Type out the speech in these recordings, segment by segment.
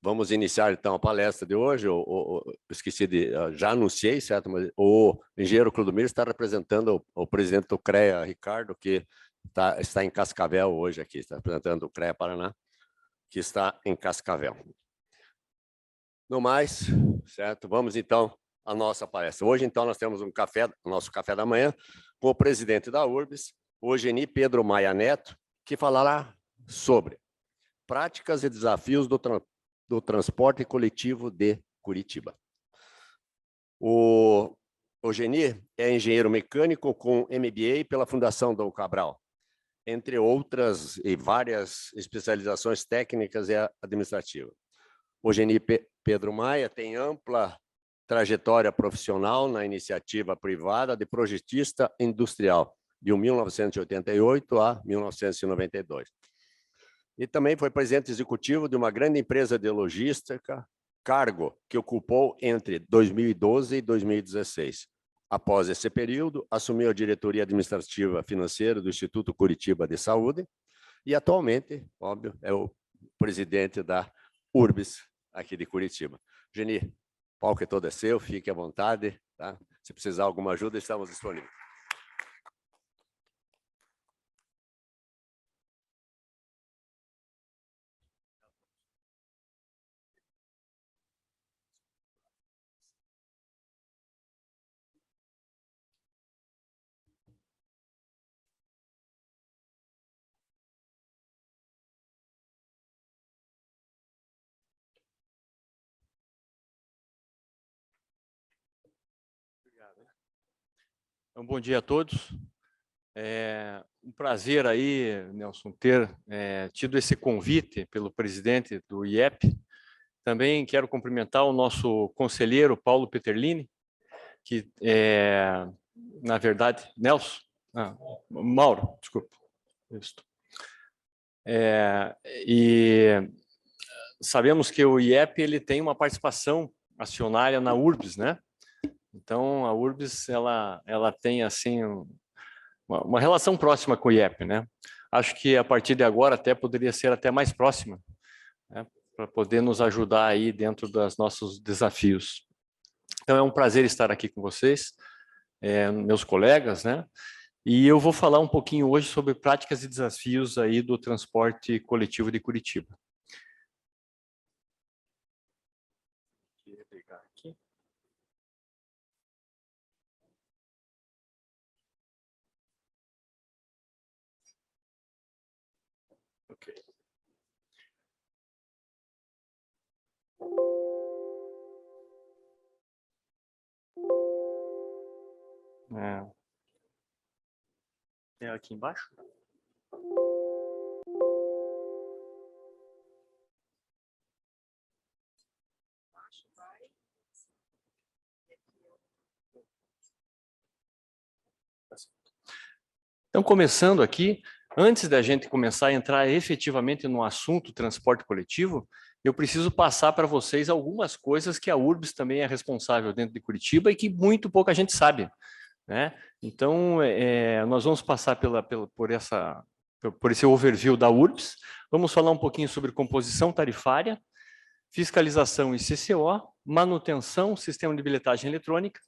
Vamos iniciar, então, a palestra de hoje. Eu esqueci de... já anunciei, certo? Mas o engenheiro Clodomiro está representando o presidente do CREA, Ricardo, que está em Cascavel hoje aqui. Está representando o CREA Paraná, que está em Cascavel. No mais, certo? Vamos, então, à nossa palestra. Hoje, então, nós temos o nosso café da manhã com o presidente da URBS, o Geni Pedro Maia Neto, que falará sobre práticas e desafios do transporte coletivo de Curitiba. O Geni é engenheiro mecânico com MBA pela Fundação Dom Cabral, entre outras e várias especializações técnicas e administrativas. O Geni Pedro Maia tem ampla trajetória profissional na iniciativa privada de projetista industrial, de 1988 a 1992. E também foi presidente executivo de uma grande empresa de logística, cargo que ocupou entre 2012 e 2016. Após esse período, assumiu a diretoria administrativa financeira do Instituto Curitiba de Saúde e atualmente, óbvio, é o presidente da URBS aqui de Curitiba. Geni, o palco é todo seu, fique à vontade, tá? Se precisar de alguma ajuda, estamos disponíveis. Então, bom dia a todos. É um prazer aí, Nelson, ter tido esse convite pelo presidente do IEP. Também quero cumprimentar o nosso conselheiro Paulo Peterlini, que na verdade, Nelson, Mauro, desculpa. Isso. E sabemos que o IEP ele tem uma participação acionária na URBS, né? Então, a URBS ela tem assim uma relação próxima com o IEP, né? Acho que a partir de agora até poderia ser até mais próxima, né? Para poder nos ajudar aí dentro dos nossos desafios. Então, é um prazer estar aqui com vocês, meus colegas, né? E eu vou falar um pouquinho hoje sobre práticas e desafios aí do transporte coletivo de Curitiba. Vou pegar aqui. Ok. É aqui embaixo? Então, começando aqui, antes da gente começar a entrar efetivamente no assunto transporte coletivo, eu preciso passar para vocês algumas coisas que a URBS também é responsável dentro de Curitiba e que muito pouca gente sabe, né? Então, nós vamos passar por esse overview da URBS, vamos falar um pouquinho sobre composição tarifária, fiscalização e CCO, manutenção, sistema de bilhetagem eletrônica,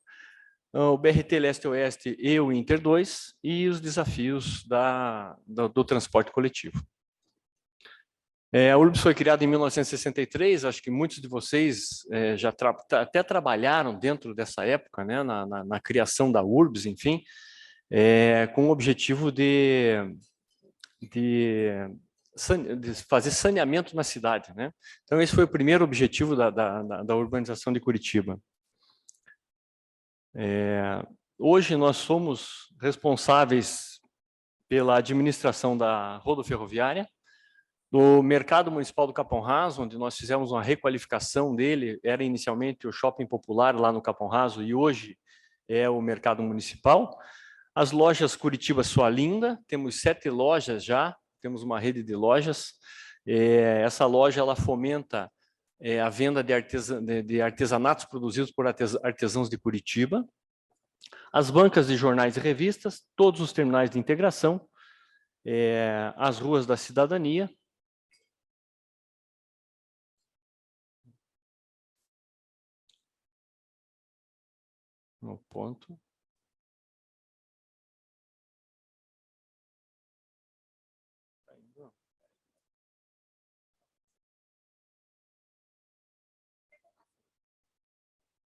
o BRT Leste-Oeste e o Inter 2 e os desafios do transporte coletivo. A URBS foi criada em 1963, acho que muitos de vocês já até trabalharam dentro dessa época, né, na criação da URBS, enfim, com o objetivo de fazer saneamento na cidade, né? Então, esse foi o primeiro objetivo da urbanização de Curitiba. Hoje nós somos responsáveis pela administração da rodoferroviária, do mercado municipal do Capão Raso, onde nós fizemos uma requalificação dele, era inicialmente o shopping popular lá no Capão Raso e hoje é o mercado municipal. As lojas Curitiba Sua Linda, temos 7 lojas já, temos uma rede de lojas. Essa loja ela fomenta a venda de artesanatos produzidos por artesãos de Curitiba. As bancas de jornais e revistas, todos os terminais de integração, as ruas da cidadania, no ponto.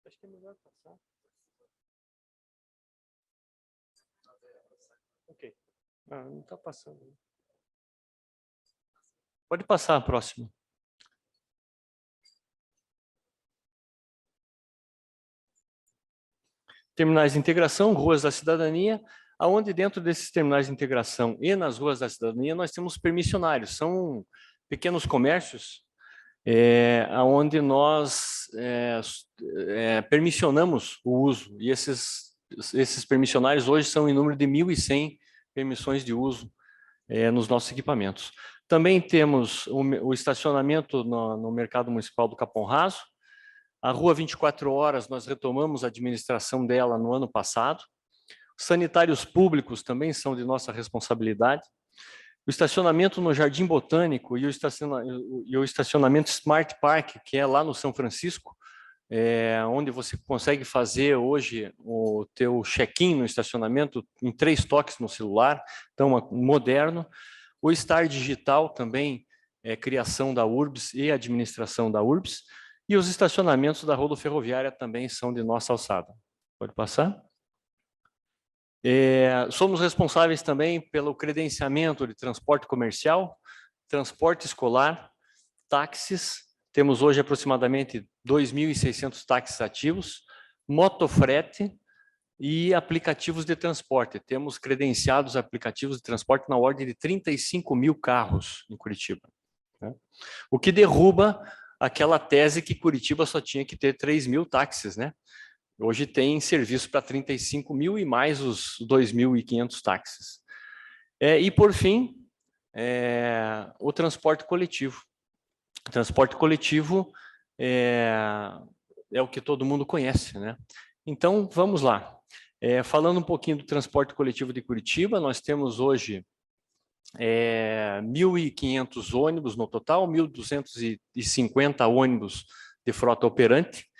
Acho que é melhor passar. Ok. Não está passando. Pode passar a próxima. Terminais de integração, ruas da cidadania, aonde dentro desses terminais de integração e nas ruas da cidadania nós temos permissionários, são pequenos comércios aonde nós permissionamos o uso, e esses permissionários hoje são em número de 1.100 permissões de uso nos nossos equipamentos. Também temos o estacionamento no mercado municipal do Capão Raso. A Rua 24 Horas, nós retomamos a administração dela no ano passado. Os sanitários públicos também são de nossa responsabilidade. O estacionamento no Jardim Botânico e o estacionamento Smart Park, que é lá no São Francisco, onde você consegue fazer hoje o teu check-in no estacionamento em 3 toques no celular, então moderno. O Star Digital também é criação da URBS e administração da URBS. E os estacionamentos da rodoferroviária também são de nossa alçada. Pode passar? Somos responsáveis também pelo credenciamento de transporte comercial, transporte escolar, táxis. Temos hoje aproximadamente 2.600 táxis ativos, motofrete e aplicativos de transporte. Temos credenciados aplicativos de transporte na ordem de 35 mil carros em Curitiba, né? O que derruba aquela tese que Curitiba só tinha que ter 3.000 táxis, né? Hoje tem serviço para 35 mil e mais os 2.500 táxis. E, por fim, o transporte coletivo. O transporte coletivo é o que todo mundo conhece, né? Então, vamos lá. Falando um pouquinho do transporte coletivo de Curitiba, nós temos hoje 1.500 ônibus no total, 1.250 ônibus de frota operante.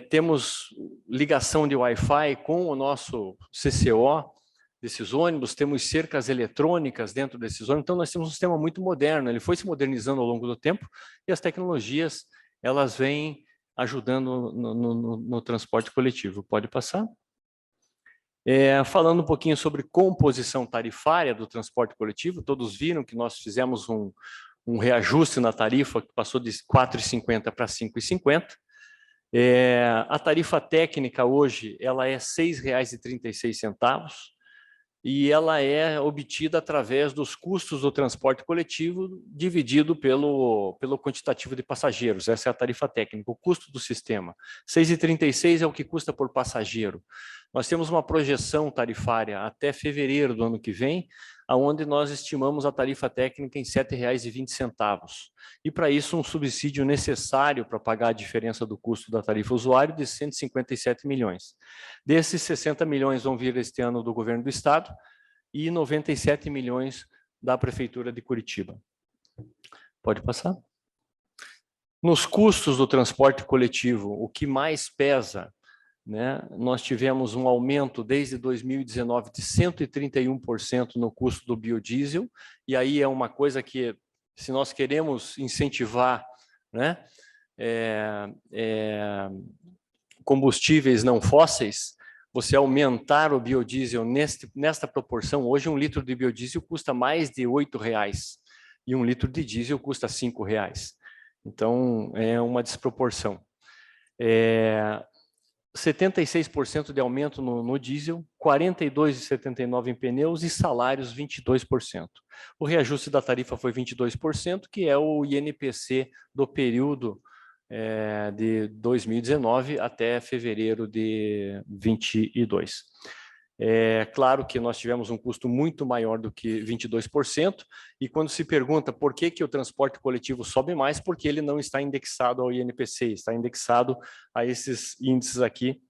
Temos ligação de Wi-Fi com o nosso CCO desses ônibus, temos cercas eletrônicas dentro desses ônibus, então nós temos um sistema muito moderno, ele foi se modernizando ao longo do tempo e as tecnologias, elas vêm ajudando no transporte coletivo. Pode passar? Falando um pouquinho sobre composição tarifária do transporte coletivo, todos viram que nós fizemos um reajuste na tarifa que passou de R$ 4,50 para R$ 5,50. A tarifa técnica hoje ela é R$ 6,36 e ela é obtida através dos custos do transporte coletivo dividido pelo quantitativo de passageiros. Essa é a tarifa técnica, o custo do sistema. R$ 6,36 é o que custa por passageiro. Nós temos uma projeção tarifária até fevereiro do ano que vem, onde nós estimamos a tarifa técnica em R$ 7,20. E, para isso, um subsídio necessário para pagar a diferença do custo da tarifa usuário de 157 milhões. Desses, 60 milhões vão vir este ano do governo do Estado e 97 milhões da Prefeitura de Curitiba. Pode passar? Nos custos do transporte coletivo, o que mais pesa, né? Nós tivemos um aumento desde 2019 de 131% no custo do biodiesel, e aí é uma coisa que, se nós queremos incentivar, né, combustíveis não fósseis, você aumentar o biodiesel nesta proporção. Hoje, 1 litro de biodiesel custa mais de R$ 8,00 e 1 litro de diesel custa R$ 5,00. Então, é uma desproporção. 76% de aumento no diesel, 42,79% em pneus e salários 22%. O reajuste da tarifa foi 22%, que é o INPC do período de 2019 até fevereiro de 2022. Claro que nós tivemos um custo muito maior do que 22%, e quando se pergunta por que o transporte coletivo sobe mais, porque ele não está indexado ao INPC, está indexado a esses índices aqui,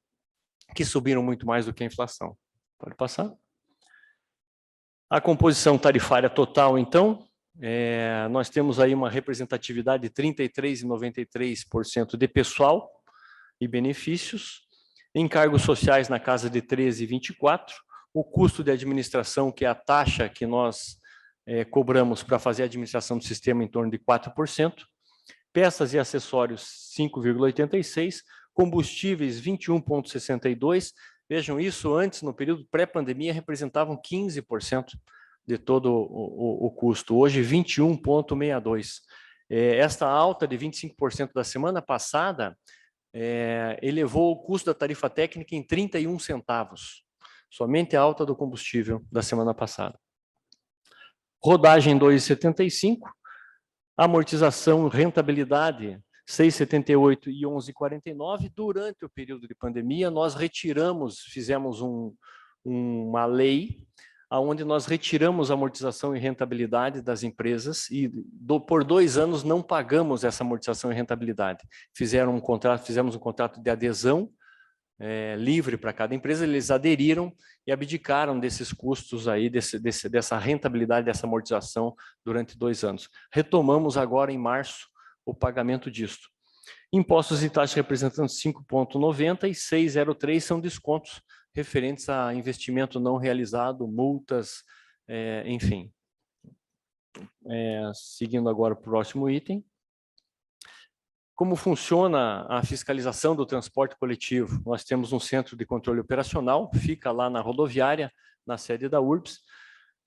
que subiram muito mais do que a inflação. Pode passar? A composição tarifária total, então, nós temos aí uma representatividade de 33,93% de pessoal e benefícios, Encargos sociais na casa de 13,24. O custo de administração, que é a taxa que nós cobramos para fazer a administração do sistema, em torno de 4%. Peças e acessórios, 5,86%. Combustíveis, 21,62%. Vejam, isso antes, no período pré-pandemia, representavam 15% de todo o custo. Hoje, 21,62%. Esta alta de 25% da semana passada elevou o custo da tarifa técnica em 31 centavos. Somente a alta do combustível da semana passada. Rodagem 2,75. Amortização, rentabilidade 6,78 e 11,49. Durante o período de pandemia, nós retiramos, fizemos uma lei onde nós retiramos a amortização e rentabilidade das empresas e por 2 anos não pagamos essa amortização e rentabilidade. Fizemos um contrato de adesão livre para cada empresa, eles aderiram e abdicaram desses custos aí, dessa rentabilidade, dessa amortização durante 2 anos. Retomamos agora em março o pagamento disto. Impostos e taxas representando 5,90 e 6,03 são descontos referentes a investimento não realizado, multas, enfim. Seguindo agora para o próximo item. Como funciona a fiscalização do transporte coletivo? Nós temos um centro de controle operacional, fica lá na rodoviária, na sede da URBS,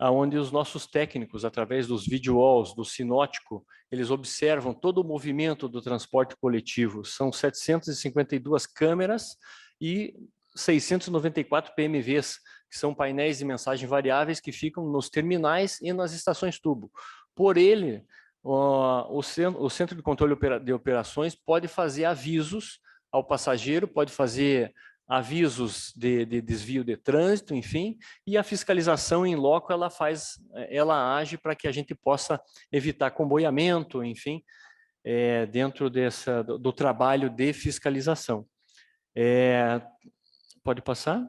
onde os nossos técnicos, através dos video walls, do sinótico, eles observam todo o movimento do transporte coletivo. São 752 câmeras e 694 PMVs, que são painéis de mensagem variáveis que ficam nos terminais e nas estações tubo. Por ele, o Centro de Controle de Operações pode fazer avisos ao passageiro, pode fazer avisos de desvio de trânsito, enfim, e a fiscalização em loco ela age para que a gente possa evitar comboiamento, enfim, dentro do trabalho de fiscalização. Pode passar?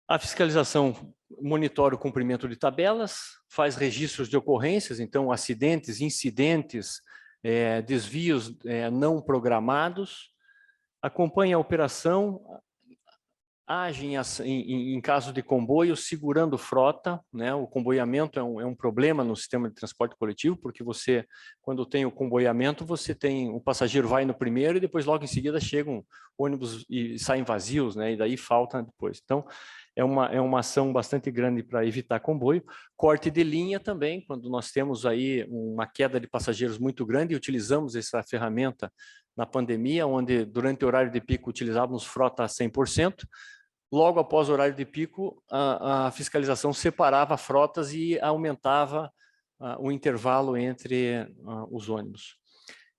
A fiscalização monitora o cumprimento de tabelas, faz registros de ocorrências, então acidentes, incidentes, desvios não programados, acompanha a operação, age em caso de comboio, segurando frota, né? O comboiamento é um problema no sistema de transporte coletivo, porque você, quando tem o comboiamento, o passageiro vai no primeiro e depois logo em seguida chegam ônibus e saem vazios, né? E daí falta depois. Então, é uma ação bastante grande para evitar comboio. Corte de linha também, quando nós temos aí uma queda de passageiros muito grande, e utilizamos essa ferramenta na pandemia, onde durante o horário de pico utilizávamos frota a 100%. Logo após o horário de pico, a fiscalização separava frotas e aumentava o intervalo entre os ônibus.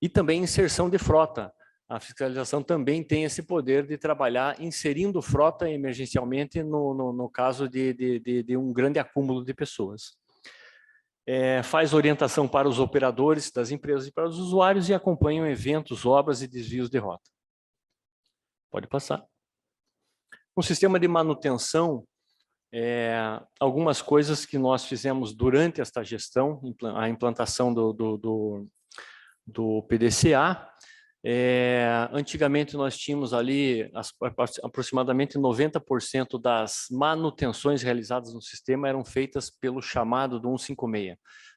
E também inserção de frota. A fiscalização também tem esse poder de trabalhar inserindo frota emergencialmente no caso de um grande acúmulo de pessoas. Faz orientação para os operadores das empresas e para os usuários e acompanham eventos, obras e desvios de rota. Pode passar. O sistema de manutenção, algumas coisas que nós fizemos durante esta gestão, a implantação do PDCA. Antigamente nós tínhamos ali aproximadamente 90% das manutenções realizadas no sistema eram feitas pelo chamado do 156,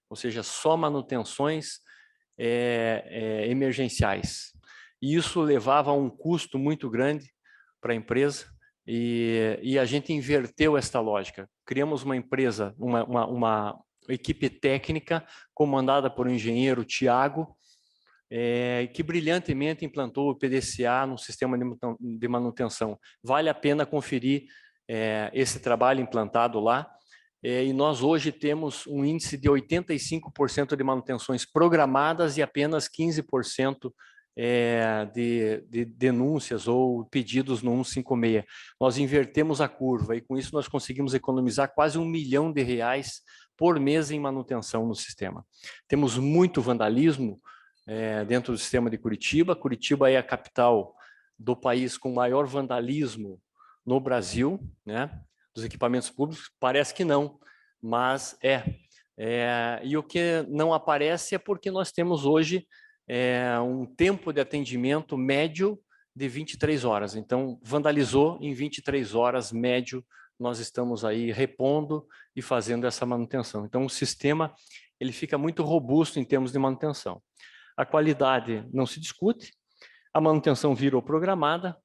ou seja, só manutenções emergenciais. E isso levava a um custo muito grande para a empresa e a gente inverteu esta lógica. Criamos uma empresa, uma equipe técnica comandada por um engenheiro, Tiago, que brilhantemente implantou o PDCA no sistema de manutenção. Vale a pena conferir esse trabalho implantado lá. E nós hoje temos um índice de 85% de manutenções programadas e apenas 15% de denúncias ou pedidos no 156. Nós invertemos a curva e com isso nós conseguimos economizar quase R$1 milhão por mês em manutenção no sistema. Temos muito vandalismo dentro do sistema de Curitiba. Curitiba é a capital do país com maior vandalismo no Brasil, né? Dos equipamentos públicos. Parece que não, mas e o que não aparece é porque nós temos hoje um tempo de atendimento médio de 23 horas. Então, vandalizou em 23 horas, médio, nós estamos aí repondo e fazendo essa manutenção. Então, o sistema ele fica muito robusto em termos de manutenção. A qualidade não se discute, a manutenção virou programada,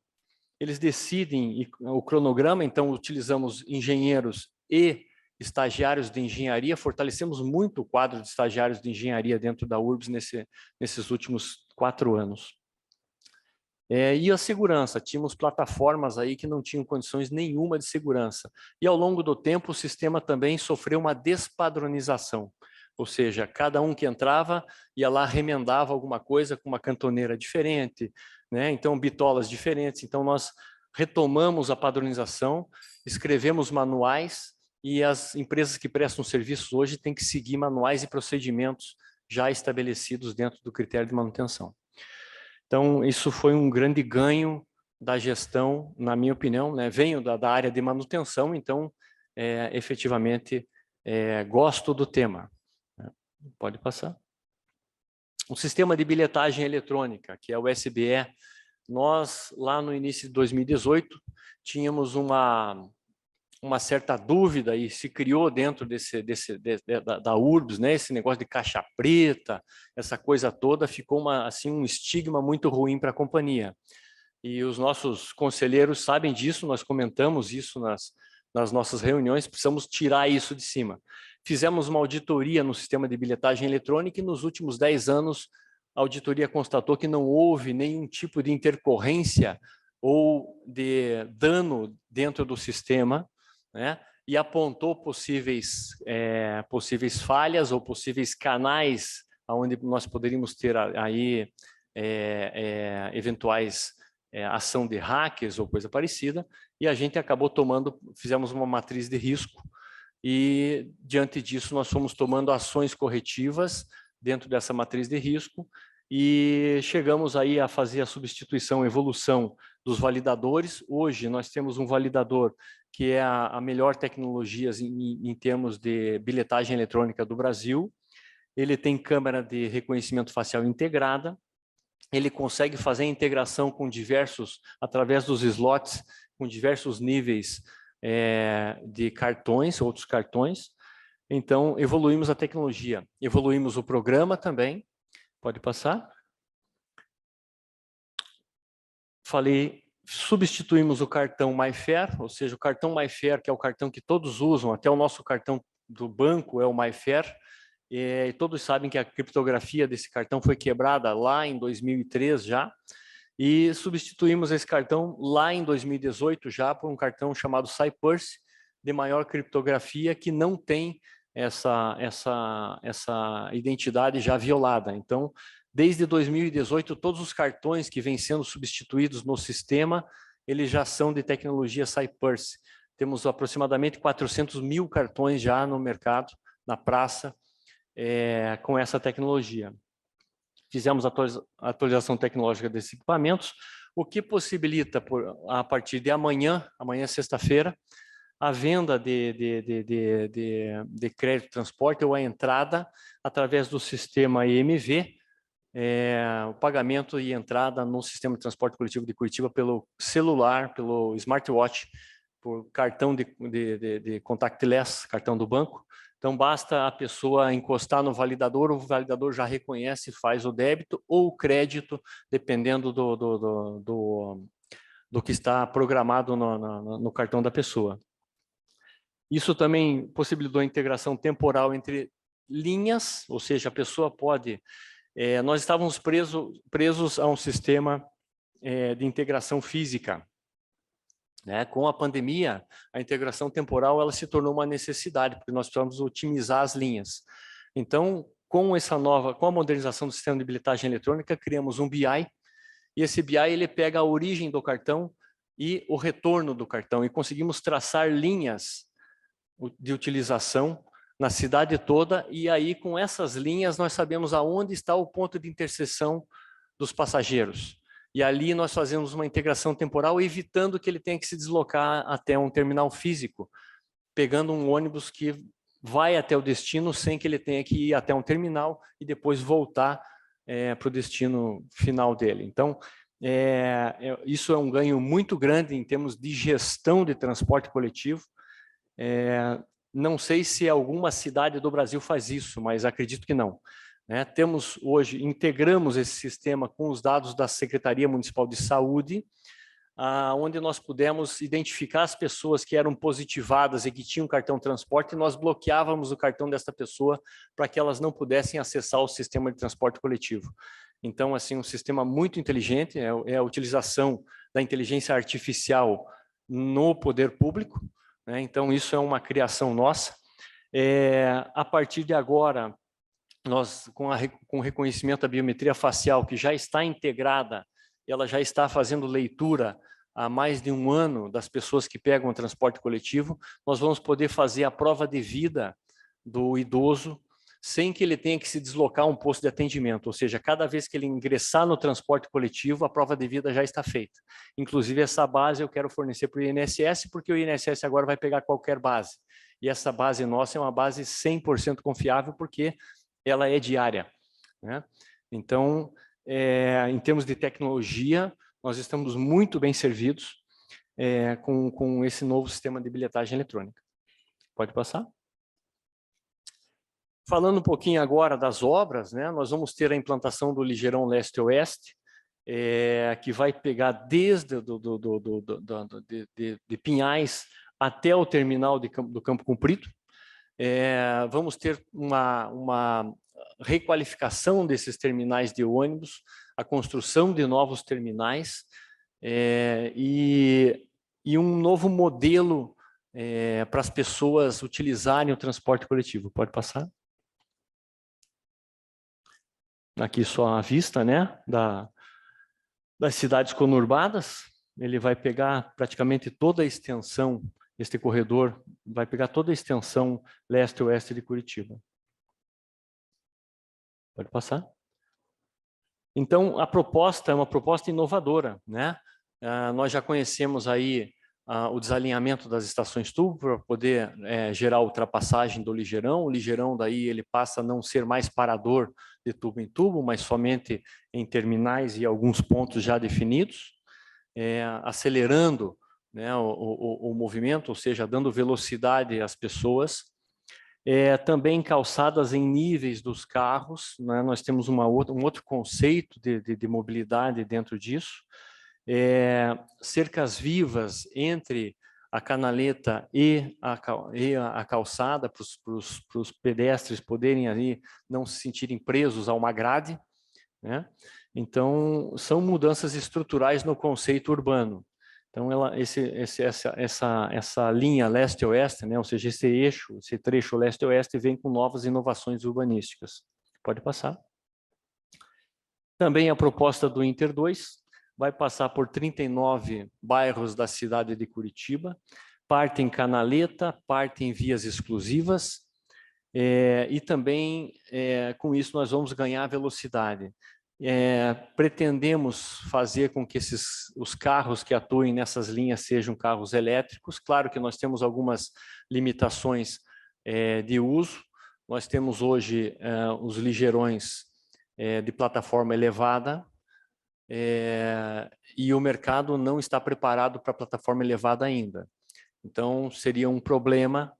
eles decidem o cronograma, então utilizamos engenheiros e estagiários de engenharia, fortalecemos muito o quadro de estagiários de engenharia dentro da URBS nesses últimos 4 anos. E a segurança, tínhamos plataformas aí que não tinham condições nenhuma de segurança. E ao longo do tempo o sistema também sofreu uma despadronização, ou seja, cada um que entrava ia lá remendava alguma coisa com uma cantoneira diferente, né? Então bitolas diferentes. Então nós retomamos a padronização, escrevemos manuais e as empresas que prestam serviços hoje têm que seguir manuais e procedimentos já estabelecidos dentro do critério de manutenção. Então, isso foi um grande ganho da gestão, na minha opinião, né? Venho da área de manutenção, então, efetivamente, gosto do tema. Pode passar. O sistema de bilhetagem eletrônica, que é o SBE, nós, lá no início de 2018, tínhamos uma certa dúvida e se criou dentro da URBS, né, esse negócio de caixa preta, essa coisa toda, ficou assim, um estigma muito ruim para a companhia. E os nossos conselheiros sabem disso, nós comentamos isso nas nossas reuniões, precisamos tirar isso de cima. Fizemos uma auditoria no sistema de bilhetagem eletrônica e nos últimos 10 anos a auditoria constatou que não houve nenhum tipo de intercorrência ou de dano dentro do sistema, né? E apontou possíveis falhas ou possíveis canais onde nós poderíamos ter aí eventuais ação de hackers ou coisa parecida, e a gente acabou fizemos uma matriz de risco e diante disso nós fomos tomando ações corretivas dentro dessa matriz de risco e chegamos aí a fazer a substituição, evolução dos validadores. Hoje nós temos um validador que é a melhor tecnologia em termos de bilhetagem eletrônica do Brasil. Ele tem câmera de reconhecimento facial integrada, ele consegue fazer a integração com através dos slots, com diversos níveis de cartões, outros cartões. Então, evoluímos a tecnologia, evoluímos o programa também. Pode passar. Substituímos o cartão MyFair, ou seja, o cartão MyFair, que é o cartão que todos usam, até o nosso cartão do banco é o MyFair, e todos sabem que a criptografia desse cartão foi quebrada lá em 2003 já, e substituímos esse cartão lá em 2018 já por um cartão chamado Cypurse, de maior criptografia, que não tem essa identidade já violada. Então, desde 2018, todos os cartões que vêm sendo substituídos no sistema, eles já são de tecnologia Cypurse. Temos aproximadamente 400 mil cartões já no mercado, na praça, com essa tecnologia. Fizemos a atualização tecnológica desses equipamentos, o que possibilita, a partir de amanhã é sexta-feira, a venda de crédito de transporte ou a entrada através do sistema EMV, o pagamento e entrada no sistema de transporte coletivo de Curitiba pelo celular, pelo smartwatch, por cartão de contactless, cartão do banco. Então, basta a pessoa encostar no validador, o validador já reconhece e faz o débito ou o crédito, dependendo do que está programado no cartão da pessoa. Isso também possibilitou a integração temporal entre linhas, ou seja, a pessoa pode... nós estávamos presos a um sistema de integração física. Né? Com a pandemia, a integração temporal ela se tornou uma necessidade, porque nós precisamos otimizar as linhas. Então, com a modernização do sistema de bilhetagem eletrônica, criamos um BI, e esse BI ele pega a origem do cartão e o retorno do cartão, e conseguimos traçar linhas de utilização na cidade toda, e aí com essas linhas nós sabemos aonde está o ponto de interseção dos passageiros. E ali nós fazemos uma integração temporal, evitando que ele tenha que se deslocar até um terminal físico, pegando um ônibus que vai até o destino sem que ele tenha que ir até um terminal e depois voltar para o destino final dele. Então, Isso é um ganho muito grande em termos de gestão de transporte coletivo. Não sei se alguma cidade do Brasil faz isso, mas acredito que não. Temos hoje, integramos esse sistema com os dados da Secretaria Municipal de Saúde, onde nós pudemos identificar as pessoas que eram positivadas e que tinham cartão transporte, e nós bloqueávamos o cartão dessa pessoa para que elas não pudessem acessar o sistema de transporte coletivo. Então, assim, um sistema muito inteligente, é a utilização da inteligência artificial no poder público, né? Então, isso é uma criação nossa. A partir de agora, nós, com o reconhecimento da biometria facial, que já está integrada, ela já está fazendo leitura há mais de um ano das pessoas que pegam o transporte coletivo, nós vamos poder fazer a prova de vida do idoso sem que ele tenha que se deslocar a um posto de atendimento, ou seja, cada vez que ele ingressar no transporte coletivo, a prova de vida já está feita. Inclusive, essa base eu quero fornecer para o INSS, porque o INSS agora vai pegar qualquer base. E essa base nossa é uma base 100% confiável, porque ela é diária, né? Então, em termos de tecnologia, nós estamos muito bem servidos com esse novo sistema de bilhetagem eletrônica. Pode passar? Falando um pouquinho agora das obras, né, nós vamos ter a implantação do ligeirão leste-oeste, que vai pegar desde de Pinhais até o terminal do Campo Comprido. Vamos ter uma requalificação desses terminais de ônibus, a construção de novos terminais e um novo modelo para as pessoas utilizarem o transporte coletivo. Pode passar? Aqui só a vista, né, das cidades conurbadas. Ele vai pegar praticamente toda a extensão, este corredor vai pegar toda a extensão leste-oeste de Curitiba. Pode passar? Então, a proposta é uma proposta inovadora, né? Nós já conhecemos aí o desalinhamento das estações tubo para poder gerar a ultrapassagem do ligeirão. O ligeirão daí ele passa a não ser mais parador de tubo em tubo, mas somente em terminais e alguns pontos já definidos, acelerando, né, o movimento, ou seja, dando velocidade às pessoas. Também calçadas em níveis dos carros, né? Nós temos um outro conceito de mobilidade dentro disso. Cercas vivas entre a canaleta e a calçada, para os pedestres poderem ali não se sentirem presos a uma grade, né? Então, são mudanças estruturais no conceito urbano. Então, essa linha leste-oeste, né? Ou seja, esse trecho leste-oeste vem com novas inovações urbanísticas. Pode passar. Também a proposta do Inter 2 vai passar por 39 bairros da cidade de Curitiba, parte em canaleta, parte em vias exclusivas, e também, com isso, nós vamos ganhar velocidade. Pretendemos fazer com que os carros que atuem nessas linhas sejam carros elétricos. Claro que nós temos algumas limitações de uso. Nós temos hoje os ligeirões de plataforma elevada, e o mercado não está preparado para a plataforma elevada ainda. Então, seria um problema,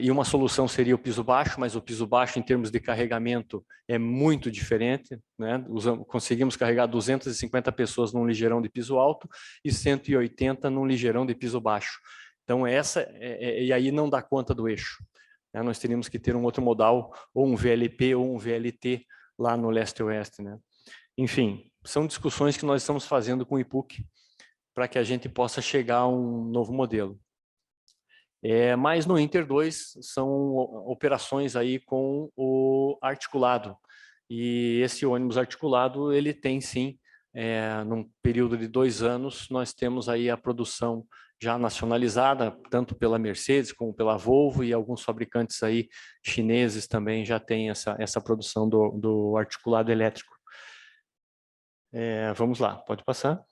e uma solução seria o piso baixo, mas o piso baixo, em termos de carregamento, é muito diferente, né? Conseguimos carregar 250 pessoas num ligeirão de piso alto e 180 num ligeirão de piso baixo. Então, e aí não dá conta do eixo, né? Nós teríamos que ter um outro modal, ou um VLP ou um VLT, lá no leste-oeste, né? Enfim, são discussões que nós estamos fazendo com o IPUC para que a gente possa chegar a um novo modelo. Mas no Inter 2 são operações aí com o articulado. E esse ônibus articulado, ele tem sim, num período de 2 anos, nós temos aí a produção já nacionalizada, tanto pela Mercedes como pela Volvo, e alguns fabricantes aí chineses também já têm essa produção do articulado elétrico. Vamos lá, pode passar.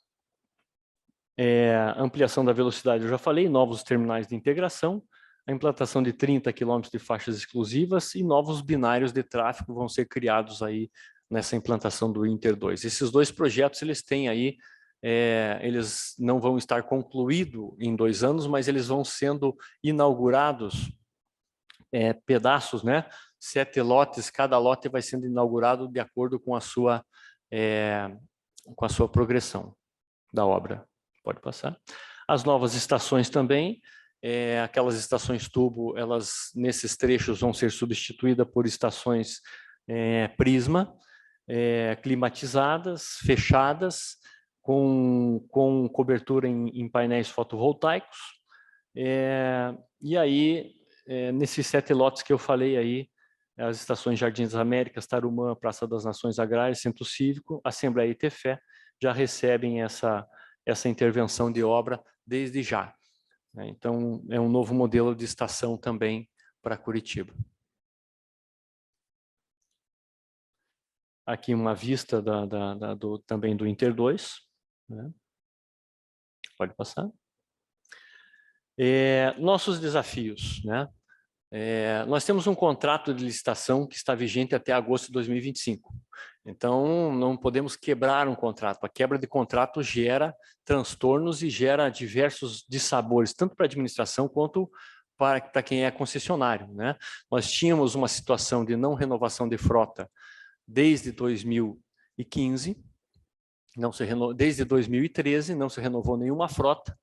Ampliação da velocidade, eu já falei, novos terminais de integração, a implantação de 30 km de faixas exclusivas e novos binários de tráfego vão ser criados aí nessa implantação do Inter 2. Esses dois projetos, eles têm aí, eles não vão estar concluídos em 2 anos, mas eles vão sendo inaugurados, pedaços, né? 7 lotes, cada lote vai sendo inaugurado de acordo com a sua progressão da obra. Pode passar. As novas estações também, aquelas estações tubo, elas nesses trechos vão ser substituídas por estações prisma, climatizadas, fechadas, com cobertura em painéis fotovoltaicos. E aí, nesses 7 lotes que eu falei aí, as estações Jardins das Américas, Tarumã, Praça das Nações Agrárias, Centro Cívico, Assembleia e Tefé já recebem essa intervenção de obra desde já. Então, é um novo modelo de estação também para Curitiba. Aqui uma vista também do Inter 2. Né? Pode passar. Nossos desafios, né? Nós temos um contrato de licitação que está vigente até agosto de 2025. Então, não podemos quebrar um contrato. A quebra de contrato gera transtornos e gera diversos dissabores, tanto para a administração quanto para quem é concessionário, né? Nós tínhamos uma situação de não renovação de frota desde 2015, desde 2013 não se renovou nenhuma frota,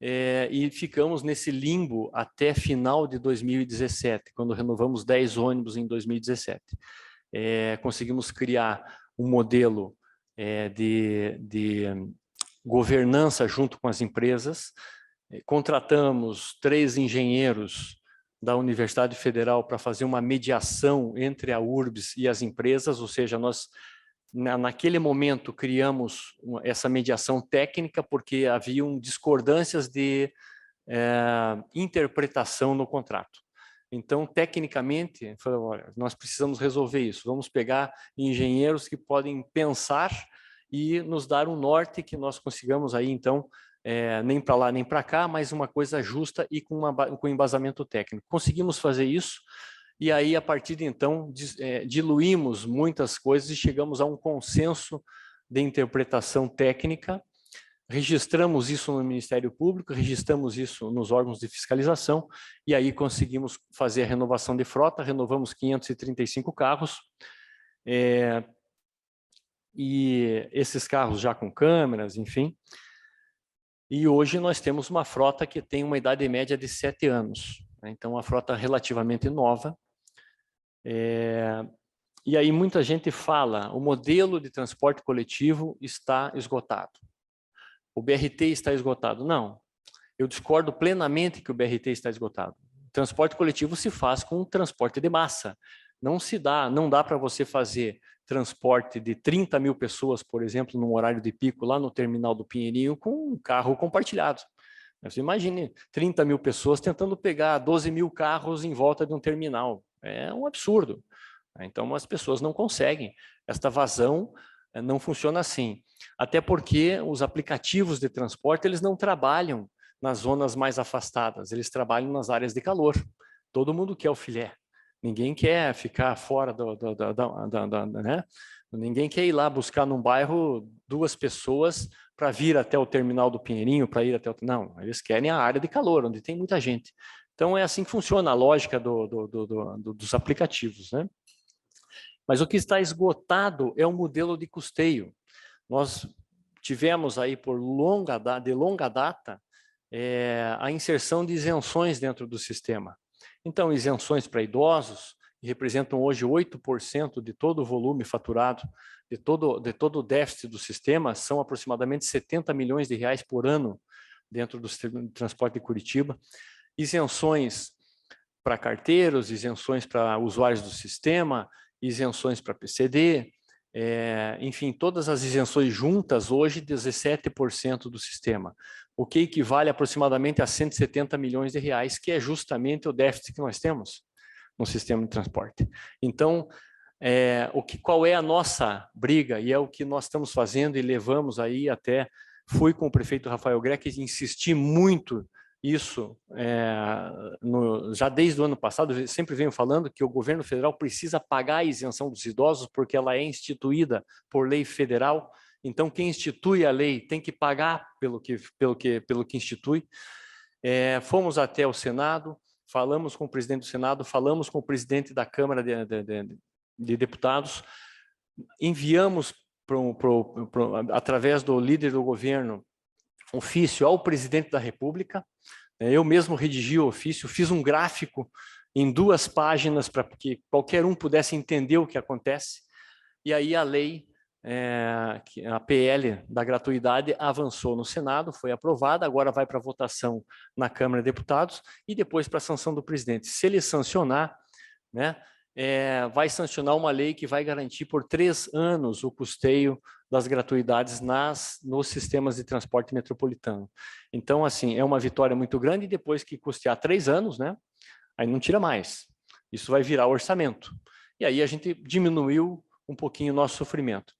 e ficamos nesse limbo até final de 2017, quando renovamos 10 ônibus em 2017. Conseguimos criar um modelo de governança junto com as empresas, contratamos 3 engenheiros da Universidade Federal para fazer uma mediação entre a URBS e as empresas, ou seja, nós naquele momento criamos essa mediação técnica porque haviam discordâncias de interpretação no contrato. Então, tecnicamente, olha, nós precisamos resolver isso. Vamos pegar engenheiros que podem pensar e nos dar um norte que nós consigamos aí, então, nem para lá nem para cá, mas uma coisa justa e com embasamento técnico. Conseguimos fazer isso. E aí, a partir de então, diluímos muitas coisas e chegamos a um consenso de interpretação técnica. Registramos isso no Ministério Público, registramos isso nos órgãos de fiscalização, e aí conseguimos fazer a renovação de frota, renovamos 535 carros, e esses carros já com câmeras, enfim. E hoje nós temos uma frota que tem uma idade média de 7 anos, né? Então, uma frota relativamente nova. E aí muita gente fala, o modelo de transporte coletivo está esgotado. O BRT está esgotado. Não, eu discordo plenamente que o BRT está esgotado. O transporte coletivo se faz com transporte de massa. Não dá para você fazer transporte de 30 mil pessoas, por exemplo, num horário de pico lá no terminal do Pinheirinho com um carro compartilhado. Você imagine 30 mil pessoas tentando pegar 12 mil carros em volta de um terminal. É um absurdo. Então, as pessoas não conseguem. Esta vazão não funciona assim. Até porque os aplicativos de transporte, eles não trabalham nas zonas mais afastadas, eles trabalham nas áreas de calor. Todo mundo quer o filé. Ninguém quer ficar fora né? Ninguém quer ir lá buscar num bairro 2 pessoas para vir até o terminal do Pinheirinho, para ir até o... Não, eles querem a área de calor, onde tem muita gente. Então, é assim que funciona a lógica dos aplicativos, né? Mas o que está esgotado é o modelo de custeio. Nós tivemos aí de longa data a inserção de isenções dentro do sistema. Então, isenções para idosos, que representam hoje 8% de todo o volume faturado, de todo o déficit do sistema, são aproximadamente 70 milhões de reais por ano dentro do sistema de transporte de Curitiba. Isenções para carteiros, isenções para usuários do sistema, isenções para PCD, enfim, todas as isenções juntas, hoje 17% do sistema, o que equivale aproximadamente a 170 milhões de reais, que é justamente o déficit que nós temos no sistema de transporte. Então, qual é a nossa briga, e é o que nós estamos fazendo e levamos aí até, fui com o prefeito Rafael Greco e insisti muito isso já desde o ano passado, eu sempre venho falando que o governo federal precisa pagar a isenção dos idosos porque ela é instituída por lei federal. Então, quem institui a lei tem que pagar pelo que institui. Fomos até o Senado, falamos com o presidente do Senado, falamos com o presidente da Câmara de Deputados, enviamos através do líder do governo ofício ao presidente da República. Eu mesmo redigi o ofício, fiz um gráfico em 2 páginas para que qualquer um pudesse entender o que acontece. E aí a lei, a PL da gratuidade avançou no Senado, foi aprovada, agora vai para votação na Câmara de Deputados e depois para a sanção do presidente. Se ele sancionar, né, vai sancionar uma lei que vai garantir por 3 anos o custeio das gratuidades nos sistemas de transporte metropolitano. Então, assim, é uma vitória muito grande, e depois que custear 3 anos, né, aí não tira mais. Isso vai virar orçamento. E aí a gente diminuiu um pouquinho o nosso sofrimento.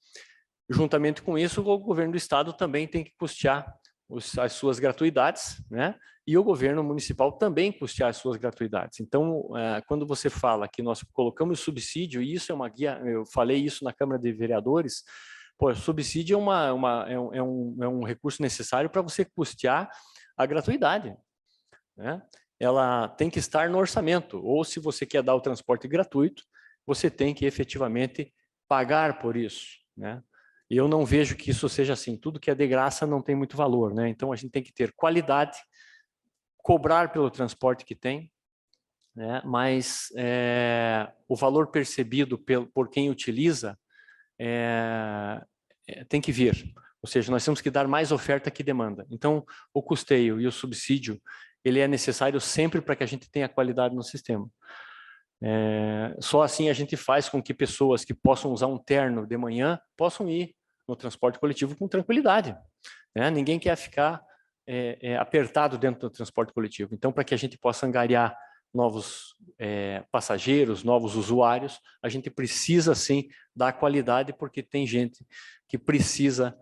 Juntamente com isso, o governo do estado também tem que custear as suas gratuidades, né? E o governo municipal também custear as suas gratuidades. Então, quando você fala que nós colocamos subsídio, e isso é uma guia, eu falei isso na Câmara de Vereadores, pô, subsídio é um recurso necessário para você custear a gratuidade, né? Ela tem que estar no orçamento, ou se você quer dar o transporte gratuito, você tem que efetivamente pagar por isso, né? E eu não vejo que isso seja assim. Tudo que é de graça não tem muito valor, né? Então a gente tem que ter qualidade, cobrar pelo transporte que tem, né? Mas o valor percebido por quem utiliza tem que vir. Ou seja, nós temos que dar mais oferta que demanda. Então, o custeio e o subsídio, ele é necessário sempre para que a gente tenha qualidade no sistema. Só assim a gente faz com que pessoas que possam usar um terno de manhã possam ir no transporte coletivo com tranquilidade, né? Ninguém quer ficar apertado dentro do transporte coletivo. Então, para que a gente possa angariar novos passageiros, novos usuários, a gente precisa sim dar qualidade, porque tem gente que precisa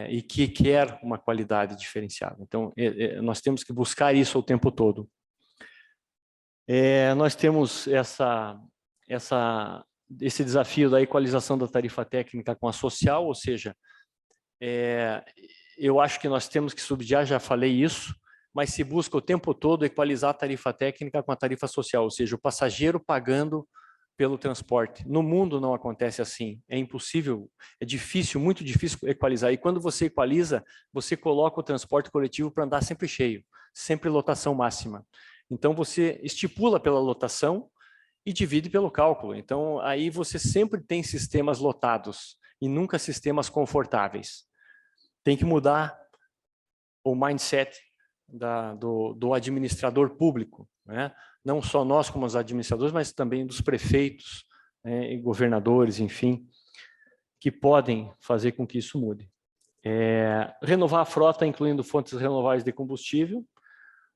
e que quer uma qualidade diferenciada. Então, nós temos que buscar isso o tempo todo. Nós temos esse desafio da equalização da tarifa técnica com a social, ou seja, eu acho que nós temos que subsidiar, já falei isso, mas se busca o tempo todo equalizar a tarifa técnica com a tarifa social, ou seja, o passageiro pagando pelo transporte. No mundo não acontece assim, é impossível, é difícil, muito difícil equalizar. E quando você equaliza, você coloca o transporte coletivo para andar sempre cheio, sempre lotação máxima. Então você estipula pela lotação e divide pelo cálculo. Então aí você sempre tem sistemas lotados e nunca sistemas confortáveis. Tem que mudar o mindset do administrador público, né? Não só nós como os administradores, mas também dos prefeitos, né, e governadores, enfim, que podem fazer com que isso mude. Renovar a frota, incluindo fontes renováveis de combustível,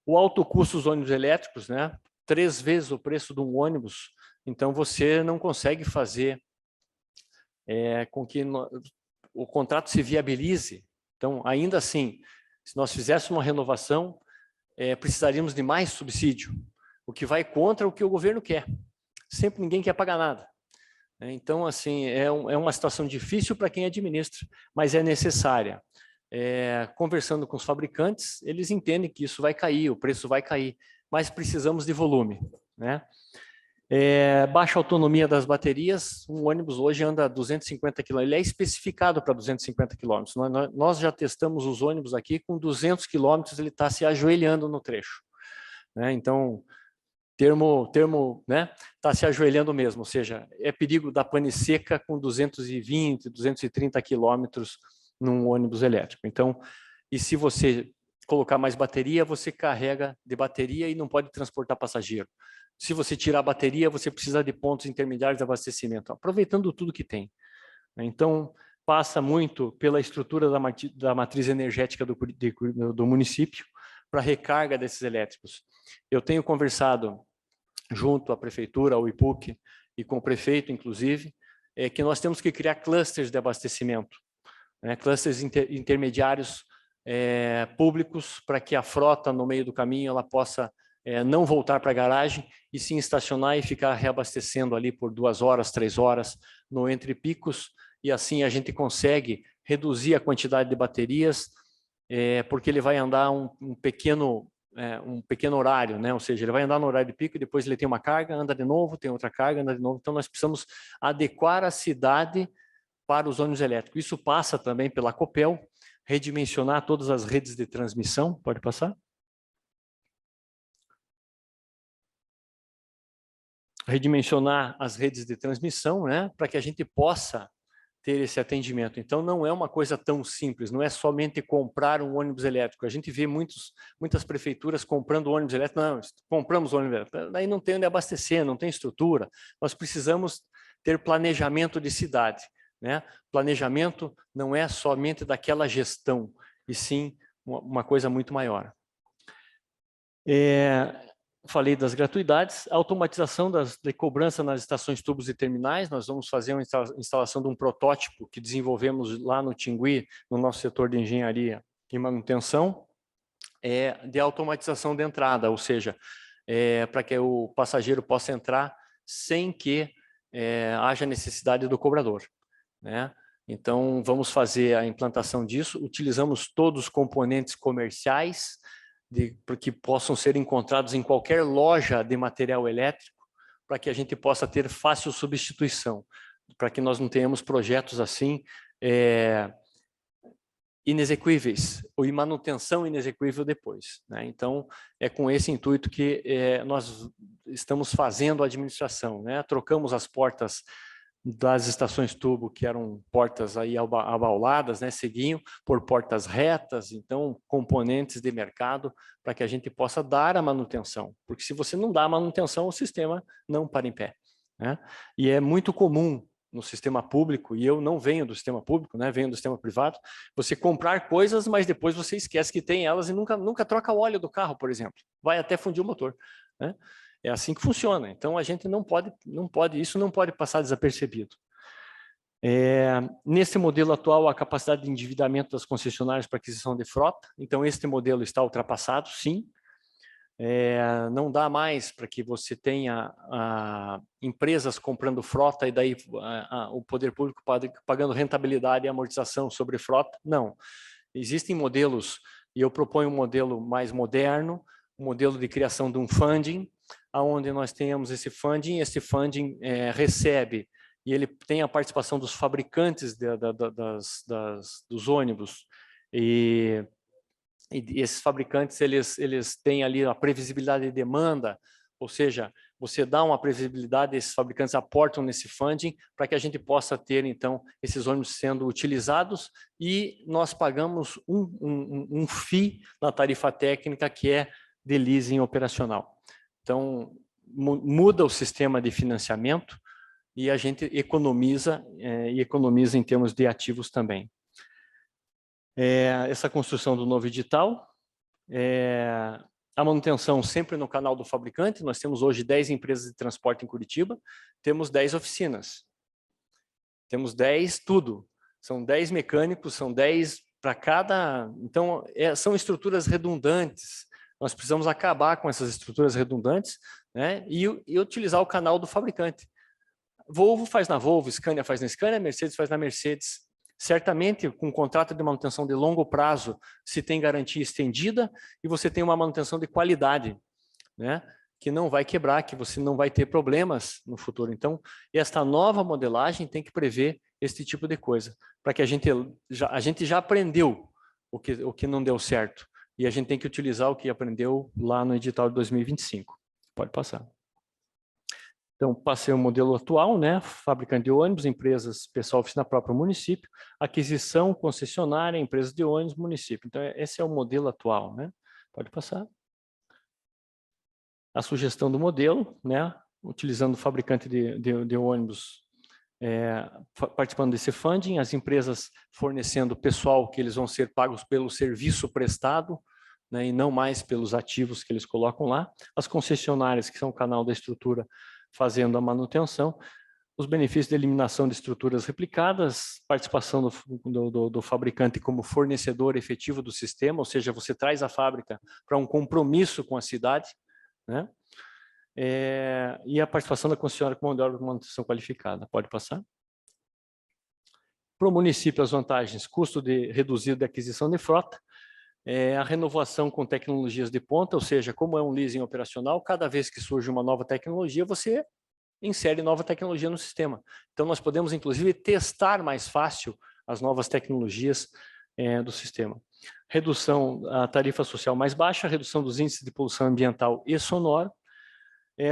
o alto custo dos ônibus elétricos, né? 3 vezes o preço de um ônibus, então você não consegue fazer com que o contrato se viabilize. Então, ainda assim, se nós fizéssemos uma renovação, precisaríamos de mais subsídio, o que vai contra o que o governo quer. Sempre ninguém quer pagar nada. Então, assim, é uma situação difícil para quem administra, mas é necessária. Conversando com os fabricantes, eles entendem que isso vai cair, o preço vai cair, mas precisamos de volume, né? Baixa autonomia das baterias, um ônibus hoje anda 250 km, ele é especificado para 250 km. Nós já testamos os ônibus aqui, com 200 km ele está se ajoelhando no trecho, né? Então, termo, né, está se ajoelhando mesmo, ou seja, é perigo da pane seca com 220, 230 quilômetros num ônibus elétrico. Então, e se você colocar mais bateria, você carrega de bateria e não pode transportar passageiro. Se você tirar a bateria, você precisa de pontos intermediários de abastecimento, aproveitando tudo que tem. Então, passa muito pela estrutura da matriz energética do município para recarga desses elétricos. Eu tenho conversado junto à prefeitura, ao IPUC e com o prefeito, inclusive, que nós temos que criar clusters de abastecimento, né? Clusters intermediários públicos para que a frota no meio do caminho ela possa não voltar para a garagem e sim estacionar e ficar reabastecendo ali por 2 horas, 3 horas no entre picos, e assim a gente consegue reduzir a quantidade de baterias, porque ele vai andar um pequeno horário, né? Ou seja, ele vai andar no horário de pico e depois ele tem uma carga, anda de novo, tem outra carga, anda de novo. Então nós precisamos adequar a cidade para os ônibus elétricos. Isso passa também pela Copel, redimensionar todas as redes de transmissão. Pode passar? Redimensionar as redes de transmissão, né, para que a gente possa ter esse atendimento. Então, não é uma coisa tão simples, não é somente comprar um ônibus elétrico. A gente vê muitas prefeituras comprando ônibus elétrico. Não, compramos ônibus elétrico. Daí não tem onde abastecer, não tem estrutura. Nós precisamos ter planejamento de cidade, né? Planejamento não é somente daquela gestão, e sim uma coisa muito maior. Falei das gratuidades, a automatização de cobrança nas estações, tubos e terminais. Nós vamos fazer uma instalação de um protótipo que desenvolvemos lá no Tingui, no nosso setor de engenharia e manutenção, de automatização de entrada, ou seja, para que o passageiro possa entrar sem que haja necessidade do cobrador, né? Então, vamos fazer a implantação disso. Utilizamos todos os componentes comerciais para que possam ser encontrados em qualquer loja de material elétrico, para que a gente possa ter fácil substituição, para que nós não tenhamos projetos assim inexequíveis, ou em manutenção inexequível depois, né? Então, é com esse intuito que nós estamos fazendo a administração, né? Trocamos as portas das estações tubo, que eram portas aí abauladas, né, seguiam por portas retas, então componentes de mercado para que a gente possa dar a manutenção, porque se você não dá a manutenção, o sistema não para em pé, né? E é muito comum no sistema público, e eu não venho do sistema público, né, venho do sistema privado, você comprar coisas, mas depois você esquece que tem elas e nunca troca o óleo do carro, por exemplo, vai até fundir o motor, né? É assim que funciona. Então, a gente isso não pode passar desapercebido. Nesse modelo atual, a capacidade de endividamento das concessionárias para aquisição de frota. Então, este modelo está ultrapassado, sim. Não dá mais para que você tenha empresas comprando frota e daí o poder público pagando rentabilidade e amortização sobre frota. Não. Existem modelos, e eu proponho um modelo mais moderno, um modelo de criação de um funding, onde nós tenhamos esse funding recebe, e ele tem a participação dos fabricantes dos ônibus, e esses fabricantes eles têm ali a previsibilidade de demanda, ou seja, você dá uma previsibilidade, esses fabricantes aportam nesse funding para que a gente possa ter, então, esses ônibus sendo utilizados, e nós pagamos um FII na tarifa técnica, que é de leasing operacional. Então, muda o sistema de financiamento e a gente economiza, em termos de ativos também. Essa construção do novo edital, a manutenção sempre no canal do fabricante. Nós temos hoje 10 empresas de transporte em Curitiba, temos 10 oficinas, temos 10 tudo, são 10 mecânicos, são 10 para cada, então são estruturas redundantes. Nós precisamos acabar com essas estruturas redundantes, né, e utilizar o canal do fabricante. Volvo faz na Volvo, Scania faz na Scania, Mercedes faz na Mercedes. Certamente, com um contrato de manutenção de longo prazo, se tem garantia estendida e você tem uma manutenção de qualidade, né, que não vai quebrar, que você não vai ter problemas no futuro. Então, esta nova modelagem tem que prever esse tipo de coisa, para que a gente já aprendeu o que não deu certo, e a gente tem que utilizar o que aprendeu lá no edital de 2025. Pode passar. Então, passei o modelo atual, né? Fabricante de ônibus, empresas, pessoal, oficina própria, município, aquisição, concessionária, empresas de ônibus, município. Então, esse é o modelo atual, né? Pode passar. A sugestão do modelo, né? Utilizando o fabricante de ônibus, participando desse funding, as empresas fornecendo pessoal que eles vão ser pagos pelo serviço prestado, né, e não mais pelos ativos que eles colocam lá. As concessionárias, que são o canal da estrutura, fazendo a manutenção. Os benefícios da eliminação de estruturas replicadas, participação do fabricante como fornecedor efetivo do sistema, ou seja, você traz a fábrica para um compromisso com a cidade, né? E a participação da concessionária com mão de obra de manutenção qualificada. Pode passar? Para o município, as vantagens: custo reduzido de aquisição de frota, a renovação com tecnologias de ponta, ou seja, como é um leasing operacional, cada vez que surge uma nova tecnologia, você insere nova tecnologia no sistema. Então, nós podemos, inclusive, testar mais fácil as novas tecnologias do sistema. Redução da tarifa social mais baixa, redução dos índices de poluição ambiental e sonora.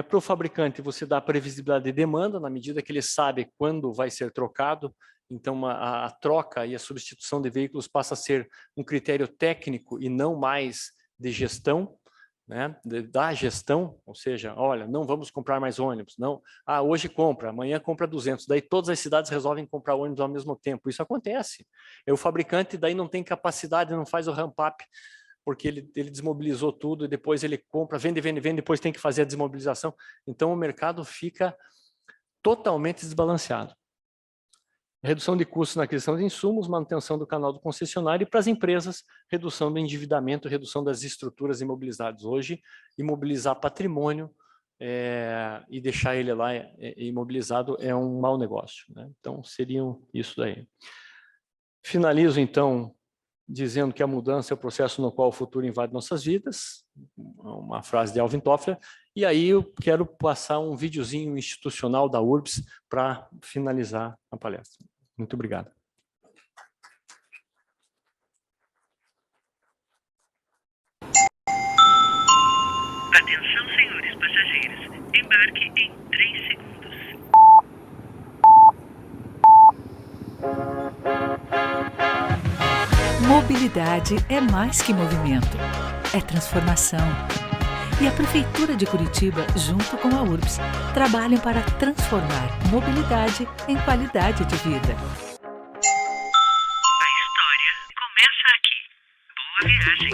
Para o fabricante, você dá previsibilidade de demanda, na medida que ele sabe quando vai ser trocado. Então, a troca e a substituição de veículos passa a ser um critério técnico e não mais de gestão, né? Da gestão, ou seja, olha, não vamos comprar mais ônibus, não. Hoje compra, amanhã compra 200. Daí todas as cidades resolvem comprar ônibus ao mesmo tempo. Isso acontece. O fabricante daí não tem capacidade, não faz o ramp-up, porque ele desmobilizou tudo e depois ele compra, vende, depois tem que fazer a desmobilização. Então, o mercado fica totalmente desbalanceado. Redução de custos na aquisição de insumos, manutenção do canal do concessionário, e para as empresas, redução do endividamento, redução das estruturas imobilizadas. Hoje, imobilizar patrimônio e deixar ele lá imobilizado é um mau negócio, né? Então, seriam isso daí. Finalizo, então, dizendo que a mudança é o processo no qual o futuro invade nossas vidas, uma frase de Alvin Toffler, e aí eu quero passar um videozinho institucional da URBS para finalizar a palestra. Muito obrigado. Atenção, senhores passageiros. Embarque em 3 segundos. Mobilidade é mais que movimento, é transformação. E a Prefeitura de Curitiba, junto com a URBS, trabalham para transformar mobilidade em qualidade de vida. A história começa aqui. Boa viagem.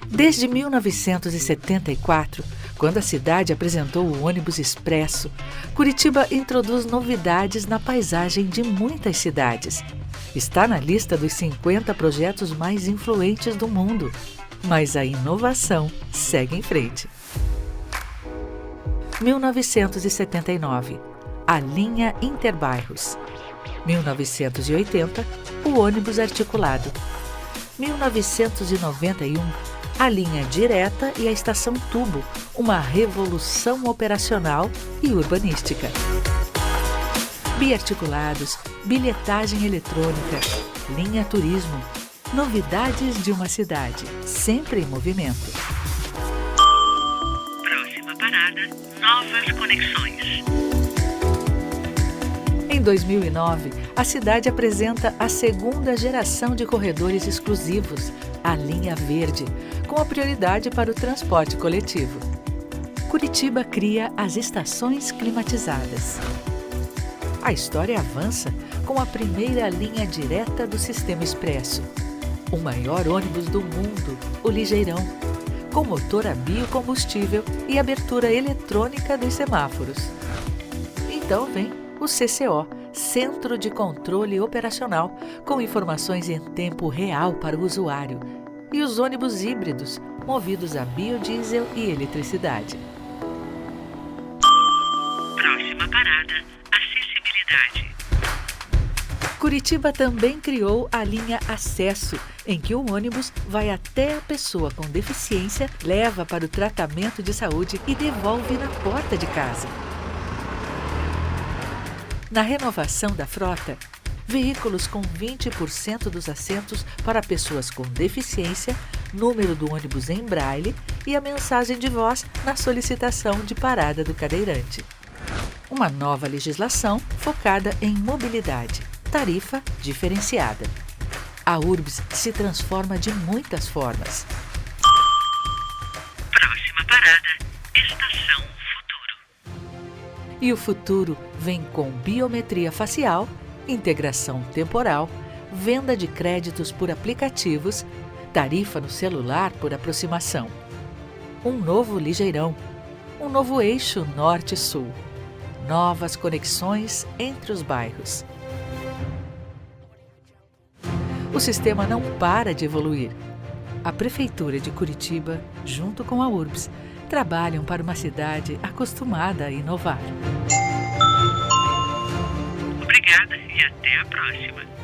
Desde 1974, quando a cidade apresentou o ônibus expresso, Curitiba introduz novidades na paisagem de muitas cidades. Está na lista dos 50 projetos mais influentes do mundo. Mas a inovação segue em frente. 1979, a linha Interbairros. 1980, o ônibus articulado. 1991, a linha direta e a estação tubo, uma revolução operacional e urbanística. Biarticulados, bilhetagem eletrônica, linha turismo, novidades de uma cidade, sempre em movimento. Próxima parada, novas conexões. Em 2009, a cidade apresenta a segunda geração de corredores exclusivos, a linha verde, com a prioridade para o transporte coletivo. Curitiba cria as estações climatizadas. A história avança com a primeira linha direta do Sistema Expresso, o maior ônibus do mundo, o Ligeirão, com motor a biocombustível e abertura eletrônica dos semáforos. Então vem o CCO, Centro de Controle Operacional, com informações em tempo real para o usuário, e os ônibus híbridos, movidos a biodiesel e eletricidade. Próxima parada, acessibilidade. Curitiba também criou a linha Acesso, em que o ônibus vai até a pessoa com deficiência, leva para o tratamento de saúde e devolve na porta de casa. Na renovação da frota, veículos com 20% dos assentos para pessoas com deficiência, número do ônibus em braille e a mensagem de voz na solicitação de parada do cadeirante. Uma nova legislação focada em mobilidade, tarifa diferenciada. A URBS se transforma de muitas formas. Próxima parada, Estação Futuro. E o futuro vem com biometria facial, integração temporal, venda de créditos por aplicativos, tarifa no celular por aproximação. Um novo Ligeirão, um novo eixo norte-sul. Novas conexões entre os bairros. O sistema não para de evoluir. A Prefeitura de Curitiba, junto com a URBS, trabalham para uma cidade acostumada a inovar. Obrigada e até a próxima.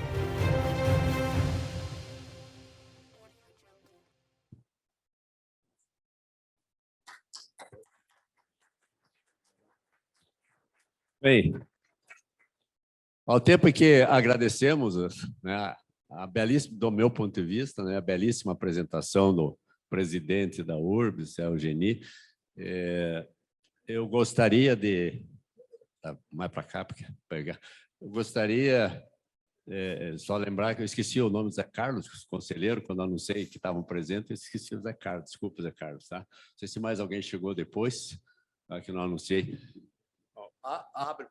Bem, ao tempo em que agradecemos, né, a belíssima, do meu ponto de vista, né, a belíssima apresentação do presidente da URBS, o Geni, eu gostaria de... mais para cá, porque pegar. Eu gostaria só lembrar que eu esqueci o nome do Zé Carlos, conselheiro, quando eu anunciei que estavam presentes, eu esqueci o Zé Carlos, desculpa, Zé Carlos, tá? Não sei se mais alguém chegou depois, que não anunciei. Abro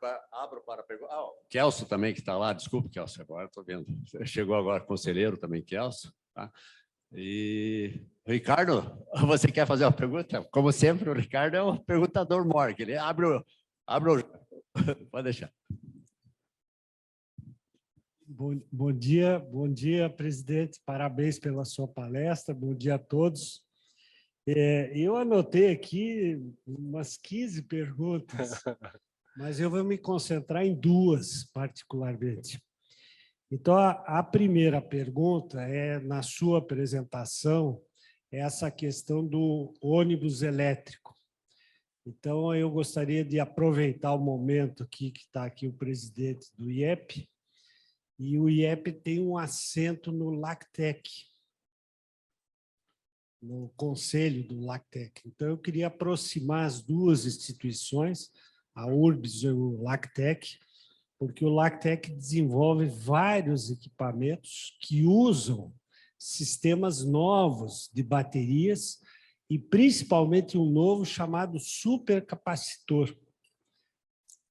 para perguntar. O Kelso também, que está lá, desculpa, Kelso, agora estou vendo. Chegou agora conselheiro também, Kelso. Tá? E Ricardo, você quer fazer uma pergunta? Como sempre, o Ricardo é um perguntador maior, ele abre o... Pode deixar. Bom dia, presidente. Parabéns pela sua palestra. Bom dia a todos. Eu anotei aqui umas 15 perguntas, mas eu vou me concentrar em duas, particularmente. Então, a primeira pergunta é, na sua apresentação, essa questão do ônibus elétrico. Então, eu gostaria de aproveitar o momento aqui que está aqui o presidente do IEP, e o IEP tem um assento no LACTEC, no conselho do LACTEC. Então, eu queria aproximar as duas instituições, a URBS e o LACTEC, porque o LACTEC desenvolve vários equipamentos que usam sistemas novos de baterias e, principalmente, um novo chamado supercapacitor.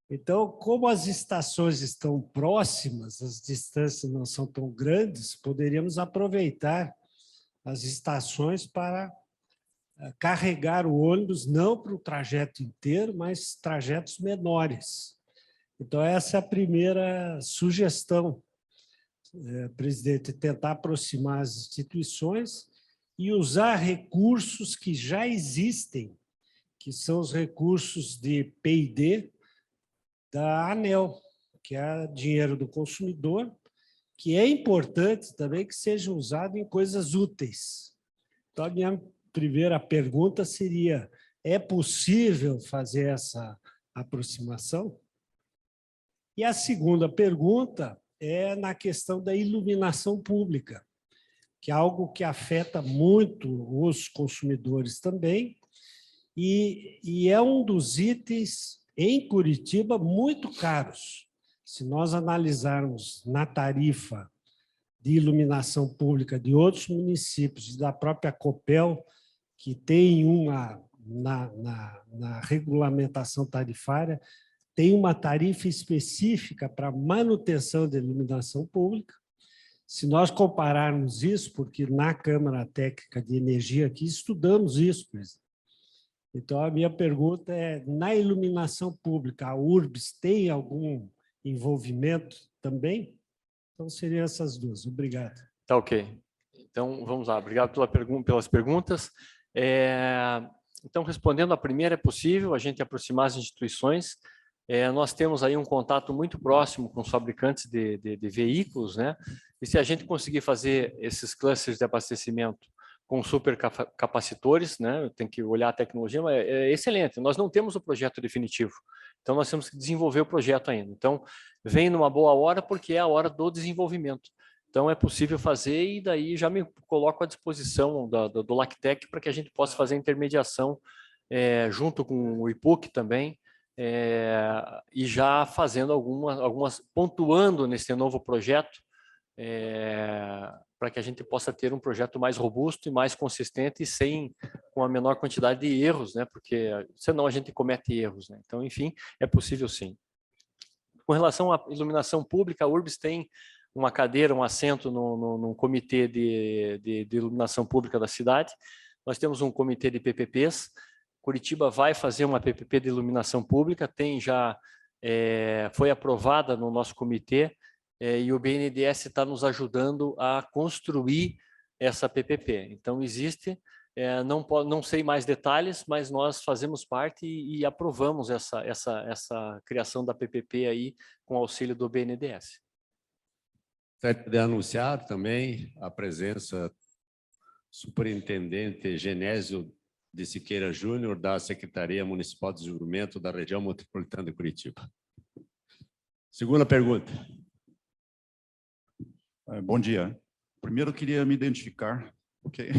Então, como as estações estão próximas, as distâncias não são tão grandes, poderíamos aproveitar as estações para carregar o ônibus, não para o trajeto inteiro, mas trajetos menores. Então, essa é a primeira sugestão, presidente, tentar aproximar as instituições e usar recursos que já existem, que são os recursos de P&D da ANEEL, que é dinheiro do consumidor, que é importante também que seja usado em coisas úteis. Então, a minha primeira pergunta seria, é possível fazer essa aproximação? E a segunda pergunta é na questão da iluminação pública, que é algo que afeta muito os consumidores também, e é um dos itens, em Curitiba, muito caros. Se nós analisarmos na tarifa de iluminação pública de outros municípios, da própria Copel, que tem uma, na regulamentação tarifária, tem uma tarifa específica para manutenção de iluminação pública. Se nós compararmos isso, porque na Câmara Técnica de Energia aqui estudamos isso, presidente. Então, a minha pergunta é, na iluminação pública, a URBS tem algum envolvimento também? Então, seriam essas duas. Obrigado. Tá ok. Então, vamos lá. Obrigado pelas perguntas. Então, respondendo à primeira, é possível a gente aproximar as instituições. Nós temos aí um contato muito próximo com os fabricantes de veículos, né? E se a gente conseguir fazer esses clusters de abastecimento com supercapacitores, né? Tem que olhar a tecnologia, mas é excelente. Nós não temos o projeto definitivo, então nós temos que desenvolver o projeto ainda. Então, vem numa boa hora, porque é a hora do desenvolvimento. Então, é possível fazer e daí já me coloco à disposição do LACTEC para que a gente possa fazer a intermediação junto com o IPUC também, e já fazendo algumas pontuando nesse novo projeto, para que a gente possa ter um projeto mais robusto e mais consistente e com a menor quantidade de erros, né? Porque senão a gente comete erros, né? Então, enfim, é possível sim. Com relação à iluminação pública, a URBS tem uma cadeira, um assento no comitê de iluminação pública da cidade. Nós temos um comitê de PPPs, Curitiba vai fazer uma PPP de iluminação pública, tem já, foi aprovada no nosso comitê, e o BNDES está nos ajudando a construir essa PPP. Então, existe, não sei mais detalhes, mas nós fazemos parte e aprovamos essa criação da PPP aí com auxílio do BNDES. Gostaria de anunciar também a presença do superintendente Genésio de Siqueira Júnior, da Secretaria Municipal de Desenvolvimento da Região Metropolitana de Curitiba. Segunda pergunta. Bom dia. Primeiro, eu queria me identificar, ok?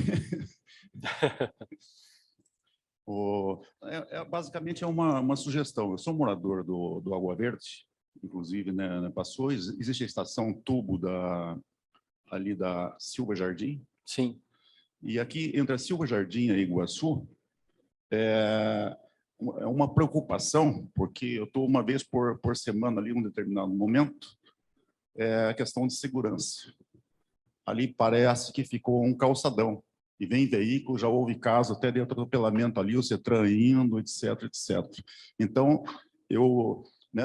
Basicamente, é uma sugestão. Eu sou morador do Água Verde, inclusive, né, passou, existe a estação tubo ali da Silva Jardim. Sim. E aqui, entre a Silva Jardim e Iguaçu, é uma preocupação, porque eu estou uma vez por semana ali, em um determinado momento, a questão de segurança. Ali parece que ficou um calçadão, e vem veículo, já houve caso até de atropelamento ali, o CETRAN indo, etc, etc. Então,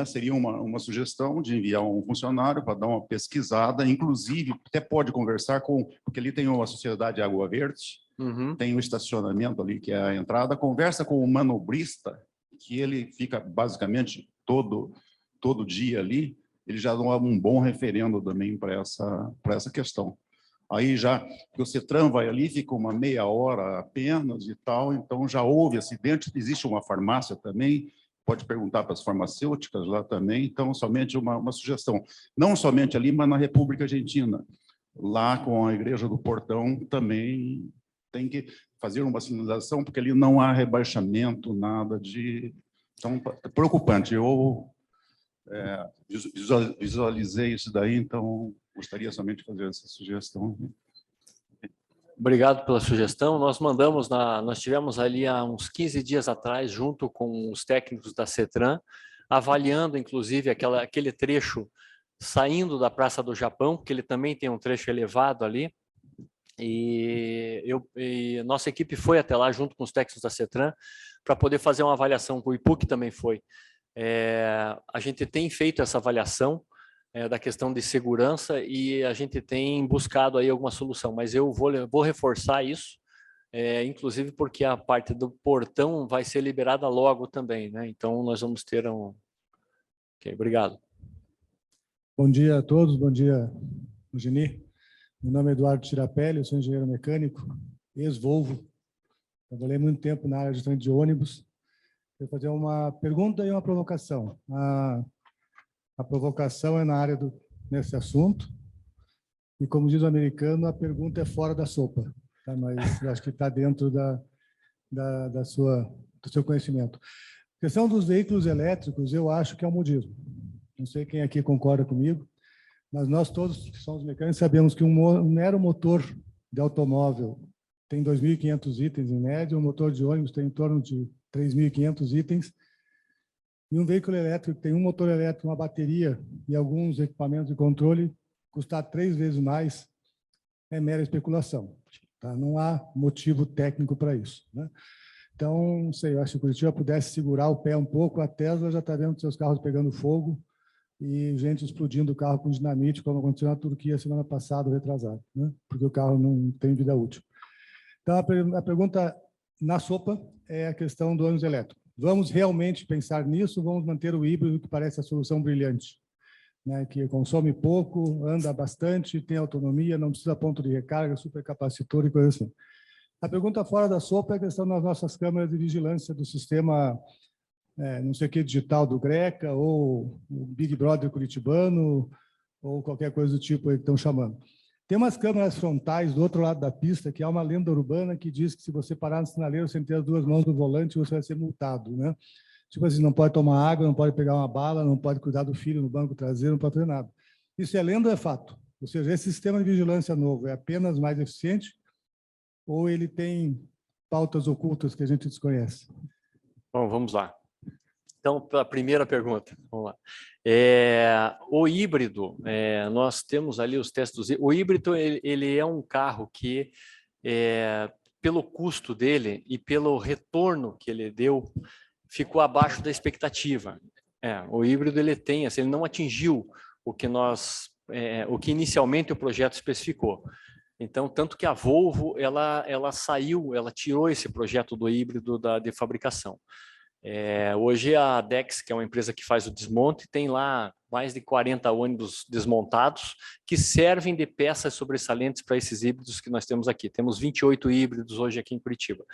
seria uma sugestão de enviar um funcionário para dar uma pesquisada, inclusive, até pode conversar porque ali tem a Sociedade Água Verde, tem o estacionamento ali, que é a entrada, conversa com o manobrista, que ele fica basicamente todo dia ali, ele já dá um bom referendo também para essa questão. Aí já, porque o CETRAN vai ali, fica uma meia hora apenas e tal, então já houve acidente, existe uma farmácia também, pode perguntar para as farmacêuticas lá também, então somente uma sugestão, não somente ali, mas na República Argentina, lá com a Igreja do Portão também tem que fazer uma sinalização, porque ali não há rebaixamento, nada de... Então, é preocupante, eu visualizei isso daí, então gostaria somente de fazer essa sugestão. Obrigado pela sugestão. Nós tivemos ali há uns 15 dias atrás, junto com os técnicos da CETRAN, avaliando, inclusive, aquele trecho saindo da Praça do Japão, porque ele também tem um trecho elevado ali, e nossa equipe foi até lá, junto com os técnicos da CETRAN, para poder fazer uma avaliação, o IPUC também foi. A gente tem feito essa avaliação da questão de segurança e a gente tem buscado aí alguma solução, mas eu vou reforçar isso, inclusive porque a parte do portão vai ser liberada logo também, né? Então nós vamos ter Ok, obrigado. Bom dia a todos, bom dia, Geni. Meu nome é Eduardo Tirapelli, eu sou engenheiro mecânico, ex-Volvo, trabalhei muito tempo na área de gestão de ônibus. Eu vou fazer uma pergunta e uma provocação. A provocação é na área nesse assunto, e como diz o americano, a pergunta é fora da sopa, tá? Mas eu acho que está dentro do seu conhecimento. A questão dos veículos elétricos, eu acho que é um modismo. Não sei quem aqui concorda comigo, mas nós todos que somos mecânicos sabemos que um mero motor de automóvel tem 2.500 itens em média, um motor de ônibus tem em torno de 3.500 itens, e um veículo elétrico que tem um motor elétrico, uma bateria e alguns equipamentos de controle, custar 3 vezes mais, é mera especulação. Tá? Não há motivo técnico para isso, né? Então, não sei, eu acho que o Curitiba pudesse segurar o pé um pouco, a Tesla já está vendo seus carros pegando fogo e gente explodindo o carro com dinamite, como aconteceu na Turquia semana passada, retrasada, né? Porque o carro não tem vida útil. Então, a pergunta na sopa é a questão do ônibus elétrico. Vamos realmente pensar nisso? Vamos manter o híbrido, que parece a solução brilhante, né? Que consome pouco, anda bastante, tem autonomia, não precisa ponto de recarga, supercapacitor e coisa assim. A pergunta fora da sopa é a questão das nossas câmeras de vigilância do sistema, não sei o que, digital do Greca, ou o Big Brother curitibano, ou qualquer coisa do tipo aí que estão chamando. Tem umas câmeras frontais do outro lado da pista, que é uma lenda urbana que diz que se você parar no sinaleiro sem ter as duas mãos no volante, você vai ser multado, né? Tipo assim, não pode tomar água, não pode pegar uma bala, não pode cuidar do filho no banco traseiro, não pode fazer nada. Isso é lenda ou é fato? Ou seja, esse sistema de vigilância novo é apenas mais eficiente ou ele tem pautas ocultas que a gente desconhece? Bom, vamos lá. Então, para a primeira pergunta, vamos lá. O híbrido, nós temos ali os testes. O híbrido ele é um carro que, pelo custo dele e pelo retorno que ele deu, ficou abaixo da expectativa. O híbrido ele tem, assim, ele não atingiu o que inicialmente o projeto especificou. Então, tanto que a Volvo ela saiu, ela tirou esse projeto do híbrido de fabricação. Hoje a Dex, que é uma empresa que faz o desmonte, tem lá mais de 40 ônibus desmontados que servem de peças sobressalentes para esses híbridos que nós temos aqui. Temos 28 híbridos hoje aqui em Curitiba.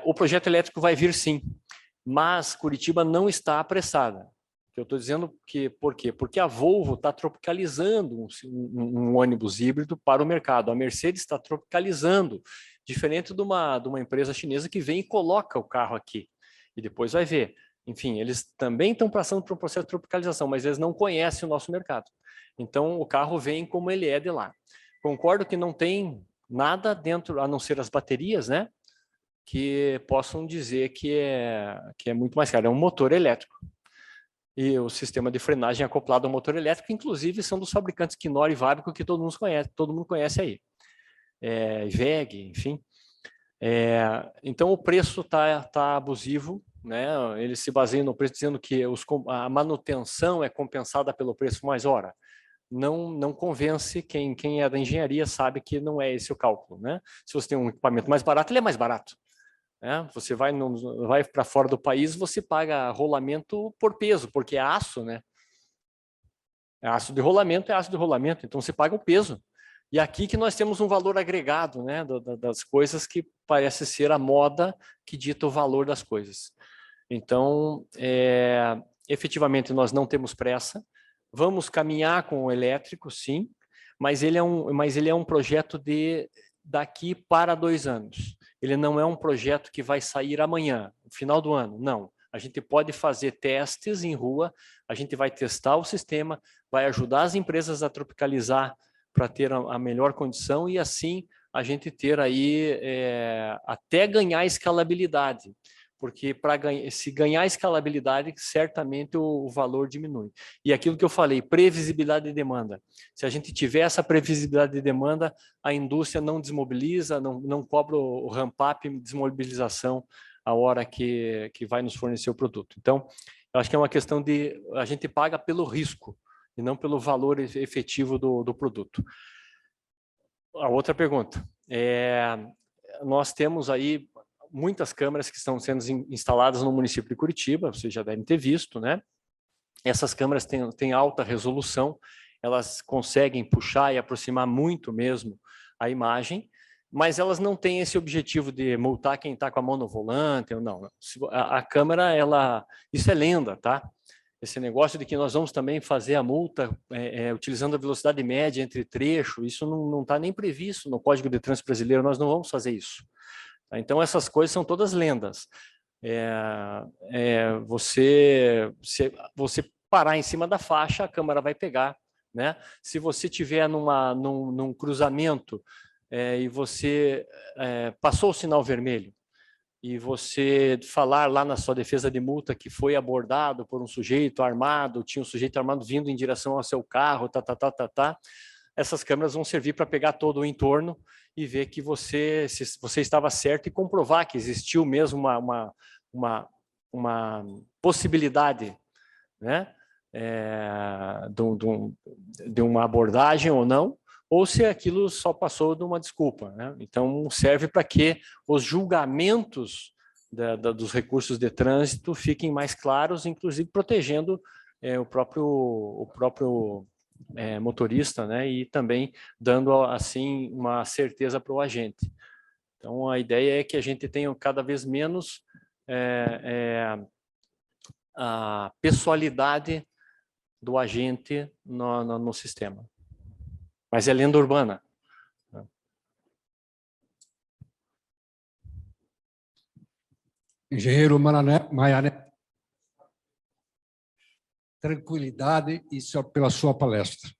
O projeto elétrico vai vir sim, mas Curitiba não está apressada. Eu estou dizendo que, por quê? Porque a Volvo está tropicalizando um ônibus híbrido para o mercado. A Mercedes está tropicalizando, diferente de uma empresa chinesa que vem e coloca o carro aqui. E depois vai ver. Enfim, eles também estão passando por um processo de tropicalização, mas eles não conhecem o nosso mercado. Então, o carro vem como ele é de lá. Concordo que não tem nada dentro, a não ser as baterias, né? Que possam dizer que é muito mais caro. É um motor elétrico. E o sistema de frenagem acoplado ao motor elétrico, inclusive, são dos fabricantes Knorr e Vabico, que todo mundo conhece aí. VEG, enfim. Então, o preço tá abusivo, né? Eles se baseiam no preço, dizendo que a manutenção é compensada pelo preço, mas, ora, não convence quem é da engenharia, sabe que não é esse o cálculo, né? Se você tem um equipamento mais barato, ele é mais barato. Você vai para fora do país, você paga rolamento por peso, porque é aço, né? É aço de rolamento, então você paga o peso. E aqui que nós temos um valor agregado, né, das coisas, que parece ser a moda que dita o valor das coisas. Então, efetivamente, nós não temos pressa. Vamos caminhar com o elétrico, sim, mas ele é um projeto daqui para 2 anos. Ele não é um projeto que vai sair amanhã, no final do ano, não. A gente pode fazer testes em rua, a gente vai testar o sistema, vai ajudar as empresas a tropicalizar para ter a melhor condição e assim a gente ter aí até ganhar escalabilidade, porque se ganhar escalabilidade, certamente o valor diminui. E aquilo que eu falei, previsibilidade de demanda. Se a gente tiver essa previsibilidade de demanda, a indústria não desmobiliza, não cobra o ramp-up, desmobilização a hora que vai nos fornecer o produto. Então, eu acho que é uma questão de a gente paga pelo risco e não pelo valor efetivo do produto. A outra pergunta. Nós temos aí muitas câmeras que estão sendo instaladas no município de Curitiba, vocês já devem ter visto, né? Essas câmeras têm alta resolução, elas conseguem puxar e aproximar muito mesmo a imagem, mas elas não têm esse objetivo de multar quem está com a mão no volante, ou não. A câmera, isso é lenda, tá? Esse negócio de que nós vamos também fazer a multa utilizando a velocidade média entre trecho, isso não está nem previsto no Código de Trânsito Brasileiro, nós não vamos fazer isso. Então, essas coisas são todas lendas. Você parar em cima da faixa, a câmera vai pegar, né? Se você estiver num cruzamento e você passou o sinal vermelho e você falar lá na sua defesa de multa que foi abordado por um sujeito armado, tinha um sujeito armado vindo em direção ao seu carro, essas câmeras vão servir para pegar todo o entorno e ver que você estava certo e comprovar que existiu mesmo uma possibilidade, né, de uma abordagem ou não, ou se aquilo só passou de uma desculpa, né? Então, serve para que os julgamentos dos recursos de trânsito fiquem mais claros, inclusive protegendo o próprio motorista, né? E também dando, assim, uma certeza para o agente. Então, a ideia é que a gente tenha cada vez menos a pessoalidade do agente no sistema. Mas é lenda urbana. Engenheiro Maianeto, tranquilidade e pela sua palestra.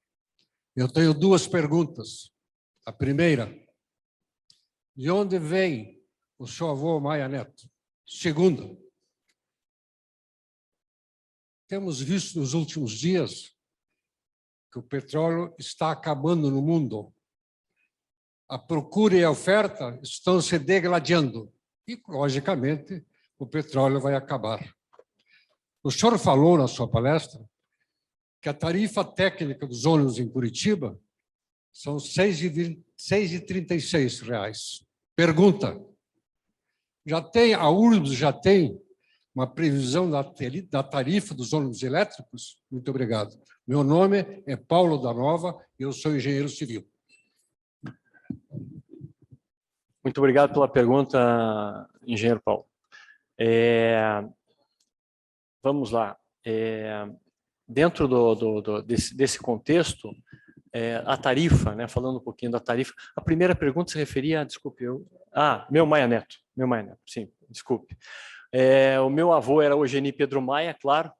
Eu tenho 2 perguntas. A primeira, de onde vem o seu avô Maianeto? Segunda, temos visto nos últimos dias que o petróleo está acabando no mundo. a procura e a oferta estão se degladiando e, logicamente, o petróleo vai acabar. O senhor falou na sua palestra que a tarifa técnica dos ônibus em Curitiba são R$ 6,36. Pergunta: a URBS já tem uma previsão da tarifa dos ônibus elétricos? Muito obrigado. Meu nome é Paulo da Nova e eu sou engenheiro civil. Muito obrigado pela pergunta, engenheiro Paulo. Vamos lá. Dentro desse contexto, a tarifa, né, falando um pouquinho da tarifa, a primeira pergunta se referia, desculpe, meu Maia Neto, sim, desculpe. O meu avô era Eugeni Pedro Maia, claro,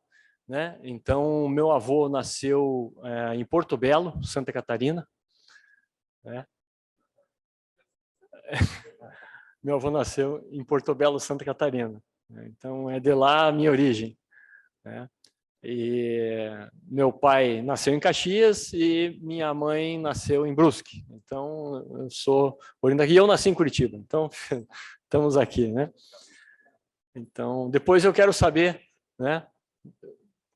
né? Então, o meu avô nasceu em Porto Belo, Santa Catarina, né? Meu avô nasceu em Porto Belo, Santa Catarina, né? Então é de lá a minha origem, né? E meu pai nasceu em Caxias e minha mãe nasceu em Brusque. Então eu sou oriundo daqui. Eu nasci em Curitiba. Então estamos aqui, né? Então depois eu quero saber, né,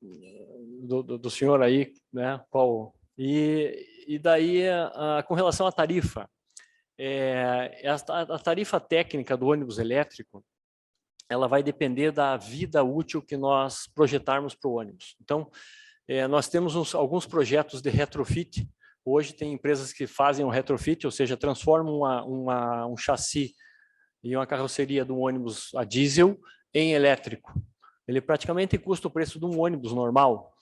do senhor aí, né, qual e daí com relação à tarifa. A tarifa técnica do ônibus elétrico, ela vai depender da vida útil que nós projetarmos para o ônibus. Então, nós temos alguns projetos de retrofit. Hoje tem empresas que fazem o retrofit, ou seja, transformam um chassi e uma carroceria de um ônibus a diesel em elétrico. Ele praticamente custa o preço de um ônibus normal.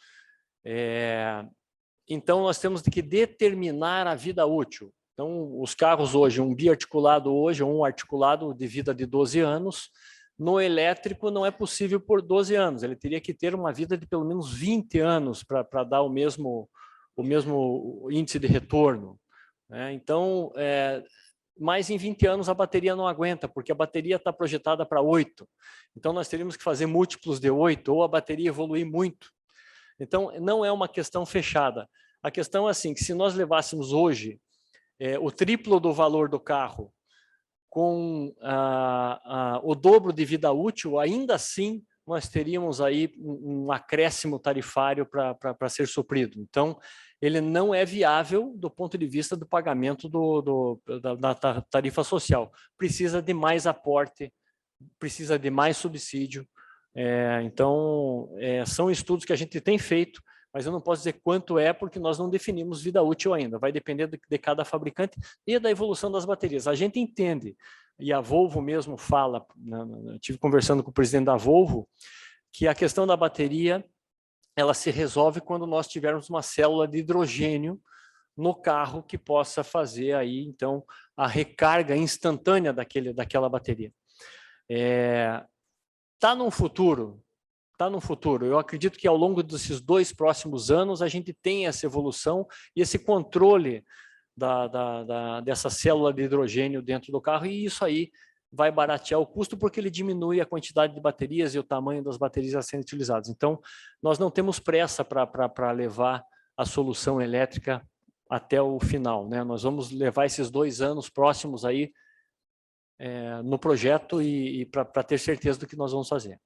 Então, nós temos que determinar a vida útil. Então, os carros hoje, um biarticulado hoje, ou um articulado de vida de 12 anos, no elétrico não é possível por 12 anos. Ele teria que ter uma vida de pelo menos 20 anos para dar o mesmo índice de retorno, né? Então, mais em 20 anos a bateria não aguenta, porque a bateria está projetada para 8. Então, nós teríamos que fazer múltiplos de 8, ou a bateria evoluir muito. Então, não é uma questão fechada. A questão é assim, que se nós levássemos hoje o triplo do valor do carro com o dobro de vida útil, ainda assim nós teríamos aí um acréscimo tarifário para ser suprido. Então, ele não é viável do ponto de vista do pagamento da tarifa social. Precisa de mais aporte, precisa de mais subsídio. Então, são estudos que a gente tem feito, mas eu não posso dizer quanto porque nós não definimos vida útil ainda. Vai depender de cada fabricante e da evolução das baterias. A gente entende, e a Volvo mesmo fala, eu estive conversando com o presidente da Volvo, que a questão da bateria ela se resolve quando nós tivermos uma célula de hidrogênio no carro que possa fazer aí, então, a recarga instantânea daquela bateria. Está no futuro. Eu acredito que ao longo desses 2 próximos anos a gente tem essa evolução e esse controle dessa célula de hidrogênio dentro do carro, e isso aí vai baratear o custo porque ele diminui a quantidade de baterias e o tamanho das baterias a serem utilizadas. Então, nós não temos pressa para levar a solução elétrica até o final, né? Nós vamos levar esses 2 anos próximos aí no projeto e para ter certeza do que nós vamos fazer.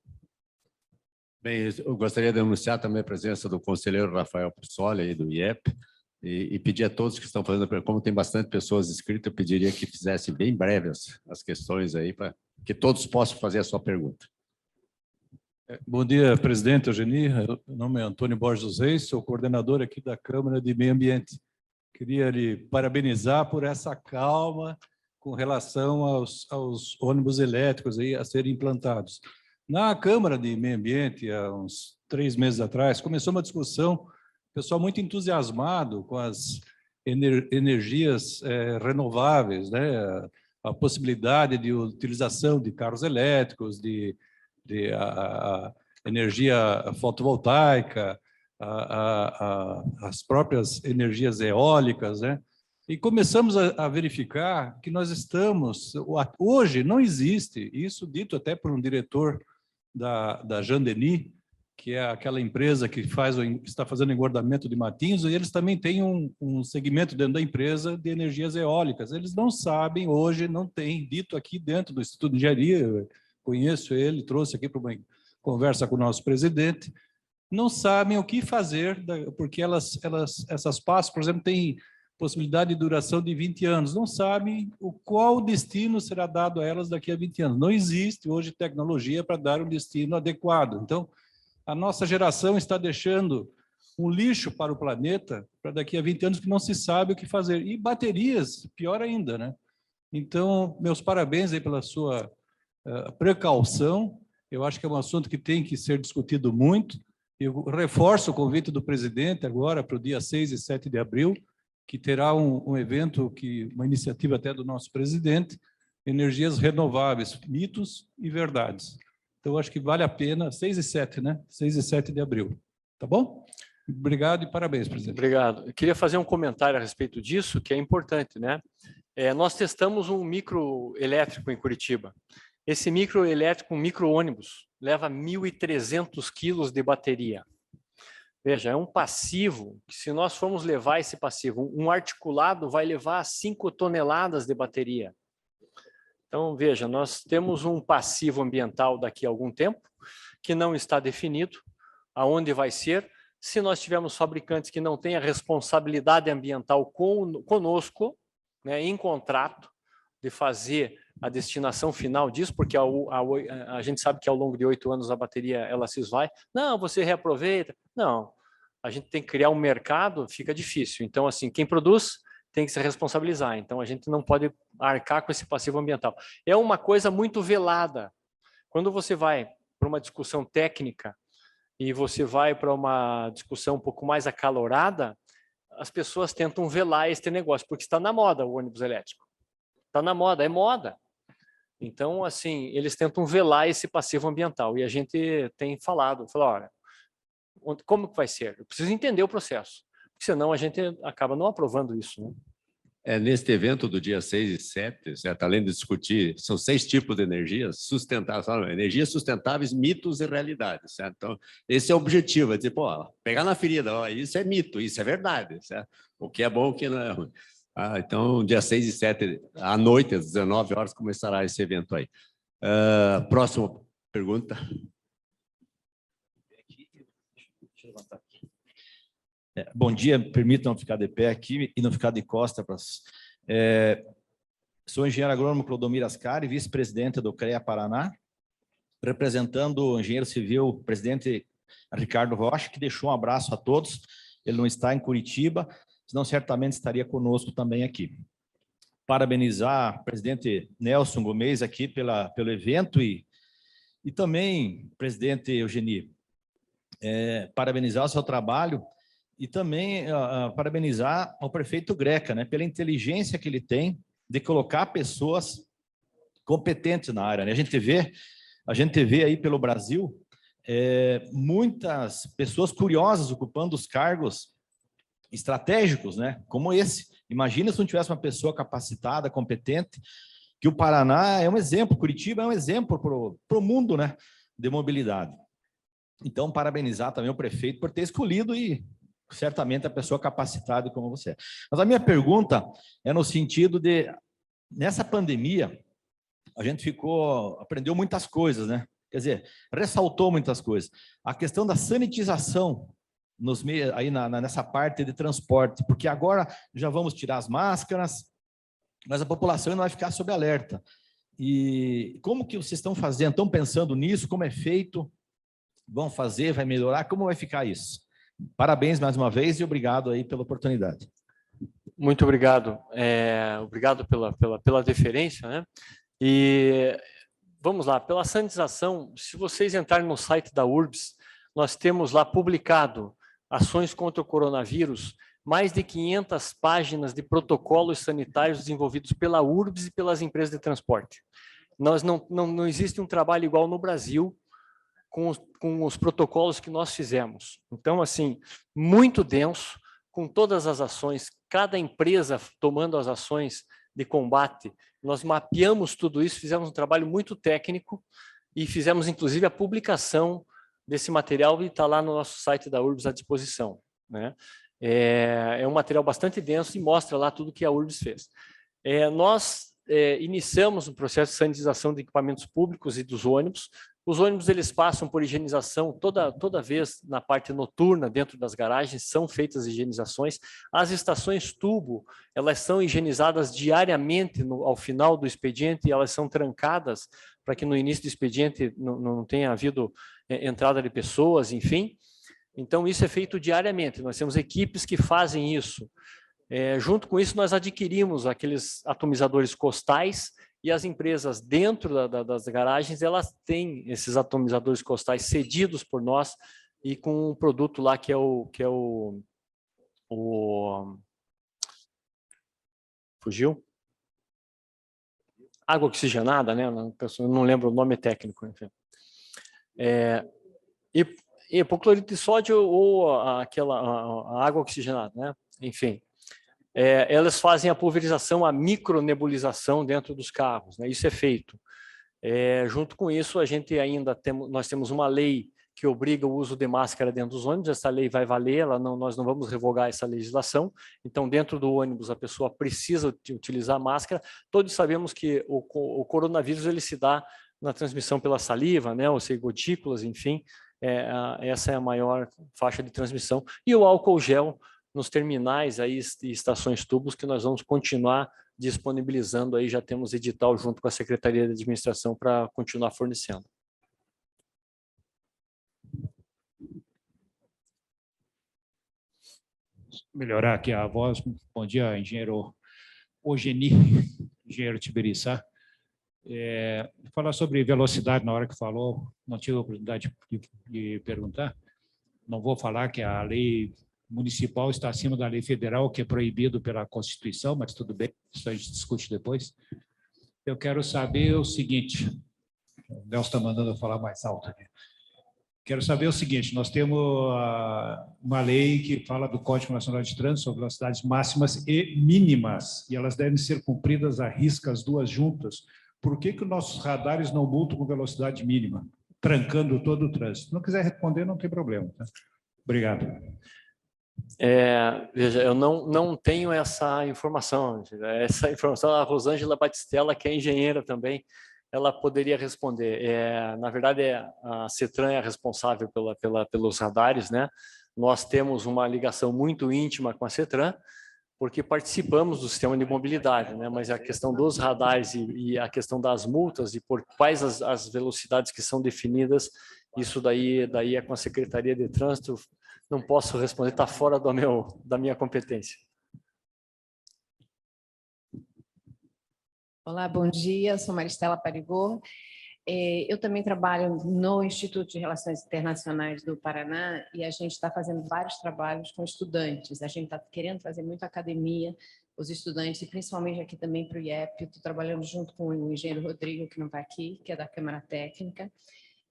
Bem, eu gostaria de anunciar também a presença do conselheiro Rafael Pissoli, aí do IEP, e pedir a todos que estão fazendo, como tem bastante pessoas inscritas, eu pediria que fizessem bem breves as questões aí, para que todos possam fazer a sua pergunta. Bom dia, presidente Eugeni. Meu nome é Antônio Borges dos Reis, sou coordenador aqui da Câmara de Meio Ambiente. Queria lhe parabenizar por essa calma com relação aos ônibus elétricos aí a serem implantados. Na Câmara de Meio Ambiente, há uns 3 meses atrás, começou uma discussão, pessoal muito entusiasmado com as energias renováveis, né? A possibilidade de utilização de carros elétricos, de energia fotovoltaica, as próprias energias eólicas, né? E começamos a verificar que nós estamos... Hoje não existe, isso dito até por um diretor da Jean Denis, que é aquela empresa que está fazendo engordamento de matinhos, e eles também têm um segmento dentro da empresa de energias eólicas. Eles não sabem, hoje não tem dito aqui dentro do Instituto de Engenharia, eu conheço ele, trouxe aqui para uma conversa com o nosso presidente, não sabem o que fazer, porque essas pastas, por exemplo, têm possibilidade de duração de 20 anos, não sabem qual destino será dado a elas daqui a 20 anos. Não existe hoje tecnologia para dar um destino adequado. Então, a nossa geração está deixando um lixo para o planeta para daqui a 20 anos que não se sabe o que fazer. E baterias, pior ainda, né? Então, meus parabéns aí pela sua precaução. Eu acho que é um assunto que tem que ser discutido muito. Eu reforço o convite do presidente agora para o dia 6 e 7 de abril, que terá um evento, uma iniciativa até do nosso presidente, Energias Renováveis, Mitos e Verdades. Então, acho que vale a pena, 6 e 7, né? 6 e 7 de abril. Tá bom? Obrigado e parabéns, presidente. Obrigado. Eu queria fazer um comentário a respeito disso, que é importante, né? Nós testamos um microelétrico em Curitiba. Esse microelétrico, um micro-ônibus, leva 1.300 quilos de bateria. Veja, é um passivo, que se nós formos levar esse passivo, um articulado vai levar 5 toneladas de bateria. Então, veja, nós temos um passivo ambiental daqui a algum tempo, que não está definido, aonde vai ser. Se nós tivermos fabricantes que não têm a responsabilidade ambiental conosco, né, em contrato, de fazer a destinação final disso, porque a gente sabe que ao longo de 8 anos a bateria ela se esvai. Não, você reaproveita. Não, a gente tem que criar um mercado, fica difícil. Então, assim, quem produz tem que se responsabilizar. Então, a gente não pode arcar com esse passivo ambiental. É uma coisa muito velada. Quando você vai para uma discussão técnica e você vai para uma discussão um pouco mais acalorada, as pessoas tentam velar este negócio, porque está na moda o ônibus elétrico. Está na moda, é moda. Então, assim, eles tentam velar esse passivo ambiental. E a gente tem falado, olha, como que vai ser? Eu preciso entender o processo, porque senão a gente acaba não aprovando isso, né? Neste evento do dia 6 e 7, certo? Além de discutir, são 6 tipos de energias sustentáveis, energias sustentáveis, mitos e realidades, certo? Então, esse é o objetivo, é dizer, pegar na ferida, isso é mito, isso é verdade, certo? O que é bom, o que não é ruim. Então, dia 6 e 7, à noite, às 19 horas, começará esse evento aí. Próxima pergunta. Deixa eu levantar aqui. Bom dia, permitam ficar de pé aqui e não ficar de costa. Sou engenheiro agrônomo Clodomir Ascari, vice-presidente do CREA Paraná, representando o engenheiro civil, presidente Ricardo Rocha, que deixou um abraço a todos. Ele não está em Curitiba, senão certamente estaria conosco também aqui. Parabenizar o presidente Nelson Gomes aqui pelo evento e também, presidente Eugeni, parabenizar o seu trabalho e também parabenizar ao prefeito Greca, né, pela inteligência que ele tem de colocar pessoas competentes na área, né? A gente vê aí pelo Brasil muitas pessoas curiosas ocupando os cargos estratégicos, né, como esse. Imagina se não tivesse uma pessoa capacitada, competente, que o Paraná é um exemplo, Curitiba é um exemplo para o mundo, né, de mobilidade. Então, parabenizar também o prefeito por ter escolhido e certamente a pessoa capacitada como você. Mas a minha pergunta é no sentido de, nessa pandemia, a gente aprendeu muitas coisas, né? Quer dizer, ressaltou muitas coisas. A questão da sanitização nessa parte de transporte, porque agora já vamos tirar as máscaras, mas a população não vai ficar sob alerta. E como que vocês estão fazendo? Estão pensando nisso? Como é feito? Vão fazer? Vai melhorar? Como vai ficar isso? Parabéns mais uma vez e obrigado aí pela oportunidade. Muito obrigado. Obrigado pela deferência, né? E vamos lá, pela sanitização, se vocês entrarem no site da URBS, nós temos lá publicado ações contra o coronavírus, mais de 500 páginas de protocolos sanitários desenvolvidos pela URBS e pelas empresas de transporte. Não existe um trabalho igual no Brasil com os protocolos que nós fizemos. Então, assim, muito denso, com todas as ações, cada empresa tomando as ações de combate. Nós mapeamos tudo isso, fizemos um trabalho muito técnico e fizemos, inclusive, a publicação desse material e está lá no nosso site da URBS à disposição, né? É um material bastante denso e mostra lá tudo que a URBS fez. Nós iniciamos um processo de sanitização de equipamentos públicos e dos ônibus. Os ônibus eles passam por higienização toda vez na parte noturna dentro das garagens, são feitas higienizações. As estações tubo, elas são higienizadas diariamente ao final do expediente e elas são trancadas para que no início do expediente não tenha havido entrada de pessoas, enfim. Então, isso é feito diariamente. Nós temos equipes que fazem isso. Junto com isso, nós adquirimos aqueles atomizadores costais e as empresas dentro das garagens, elas têm esses atomizadores costais cedidos por nós e com um produto lá que é o fugiu? Água oxigenada, né? Não lembro o nome técnico. Enfim. Hipoclorito de sódio ou a água oxigenada, né? Enfim. Elas fazem a pulverização, a micronebulização dentro dos carros, né? Isso é feito. Junto com isso, nós temos uma lei que obriga o uso de máscara dentro dos ônibus. Essa lei vai valer, nós não vamos revogar essa legislação. Então, dentro do ônibus, a pessoa precisa utilizar máscara. Todos sabemos que o coronavírus ele se dá na transmissão pela saliva, né? Ou seja, gotículas, enfim. Essa é a maior faixa de transmissão. E o álcool gel nos terminais aí e estações tubos que nós vamos continuar disponibilizando aí, já temos edital junto com a Secretaria de Administração para continuar fornecendo. Melhorar aqui a voz. Bom dia, engenheiro Ogeni, engenheiro Tibiriçá. Falar sobre velocidade na hora que falou, não tive a oportunidade de perguntar. Não vou falar que a lei municipal está acima da lei federal, que é proibido pela Constituição, mas tudo bem, isso a gente discute depois. Eu quero saber o seguinte, o Nelson está mandando eu falar mais alto aqui. Quero saber o seguinte, nós temos uma lei que fala do Código Nacional de Trânsito sobre velocidades máximas e mínimas, e elas devem ser cumpridas à risca, as duas juntas. Por que os nossos radares não multam com velocidade mínima, trancando todo o trânsito? Se não quiser responder, não tem problema. Tá? Obrigado. Veja, eu não tenho essa informação. Essa informação, a Rosângela Batistella, que é engenheira também, ela poderia responder. Na verdade, a CETRAN é responsável pelos radares, né? Nós temos uma ligação muito íntima com a CETRAN, porque participamos do sistema de mobilidade, né? Mas a questão dos radares e a questão das multas e por quais as velocidades que são definidas, isso daí é com a Secretaria de Trânsito. Não posso responder, está fora da minha competência. Olá, bom dia, sou Maristela Parigor. Eu também trabalho no Instituto de Relações Internacionais do Paraná e a gente está fazendo vários trabalhos com estudantes. A gente está querendo fazer muito academia, os estudantes, e principalmente aqui também para o IEP. Estou trabalhando junto com o engenheiro Rodrigo, que não está aqui, que é da Câmara Técnica.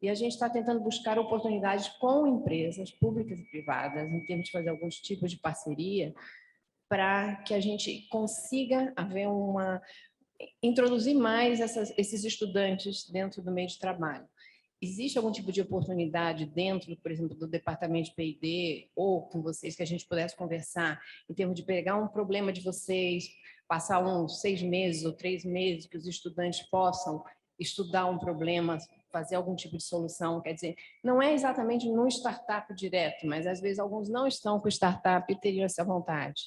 E a gente está tentando buscar oportunidades com empresas públicas e privadas, em termos de fazer alguns tipos de parceria, para que a gente consiga introduzir mais esses estudantes dentro do meio de trabalho. Existe algum tipo de oportunidade dentro, por exemplo, do departamento de P&D ou com vocês que a gente pudesse conversar em termos de pegar um problema de vocês, passar uns 6 meses ou 3 meses que os estudantes possam estudar um problema, fazer algum tipo de solução? Quer dizer, não é exatamente no startup direto, mas às vezes alguns não estão com startup e teriam essa vontade.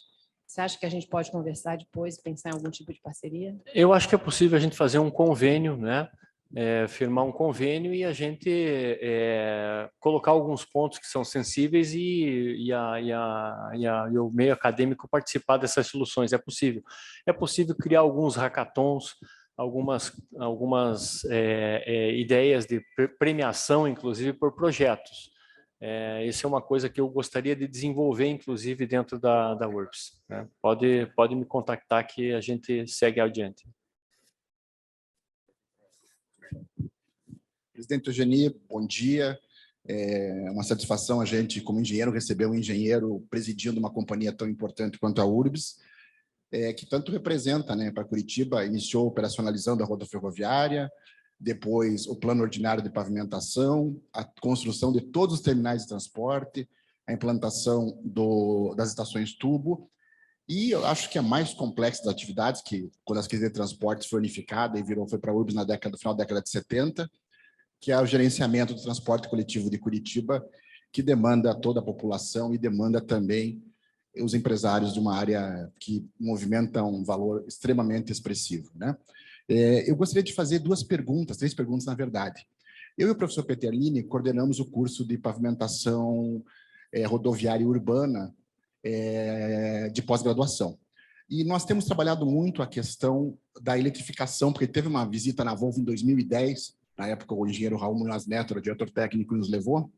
Você acha que a gente pode conversar depois, pensar em algum tipo de parceria? Eu acho que é possível a gente fazer um convênio, né? Firmar um convênio e a gente colocar alguns pontos que são sensíveis e o meio acadêmico participar dessas soluções. É possível. É possível criar alguns hackathons, algumas ideias de premiação, inclusive, por projetos. Isso é uma coisa que eu gostaria de desenvolver, inclusive, dentro da URBS. Né? Pode me contactar que a gente segue adiante. Presidente Ogeni, bom dia. É uma satisfação a gente, como engenheiro, receber um engenheiro presidindo uma companhia tão importante quanto a URBS, que tanto representa, né, para Curitiba, iniciou operacionalizando a rota ferroviária, depois o plano ordinário de pavimentação, a construção de todos os terminais de transporte, a implantação das estações tubo, e eu acho que a mais complexa das atividades, que quando a Secretaria de Transportes foi unificada e foi para a URBS no final da década de 70, que é o gerenciamento do transporte coletivo de Curitiba, que demanda toda a população e demanda também os empresários de uma área que movimenta um valor extremamente expressivo, né? Eu gostaria de fazer três perguntas, na verdade. Eu e o professor Peterlini coordenamos o curso de pavimentação rodoviária urbana de pós-graduação. E nós temos trabalhado muito a questão da eletrificação, porque teve uma visita na Volvo em 2010, na época o engenheiro Raul Munhoz Neto, o diretor técnico, nos levou,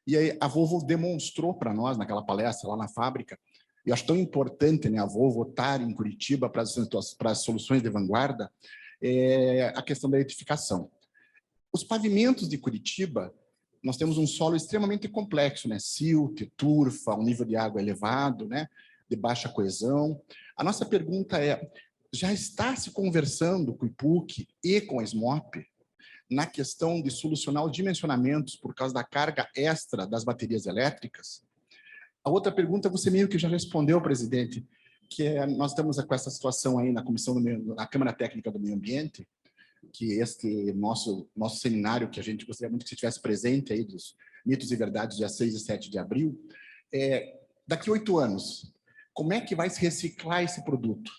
e aí a Volvo demonstrou para nós, naquela palestra lá na fábrica, e acho tão importante, né, a Volvo estar em Curitiba para as soluções de vanguarda, a questão da eletrificação. Os pavimentos de Curitiba, nós temos um solo extremamente complexo, né? Silt, turfa, um nível de água elevado, né? De baixa coesão. A nossa pergunta é, já está se conversando com o IPUC e com a SMOP na questão de solucionar os dimensionamentos por causa da carga extra das baterias elétricas? A outra pergunta você meio que já respondeu, presidente, que nós estamos com essa situação aí na na Câmara Técnica do Meio Ambiente, que este nosso seminário, que a gente gostaria muito que você estivesse presente aí, dos mitos e verdades, dia 6 e 7 de abril, daqui a 8 anos, como é que vai se reciclar esse produto?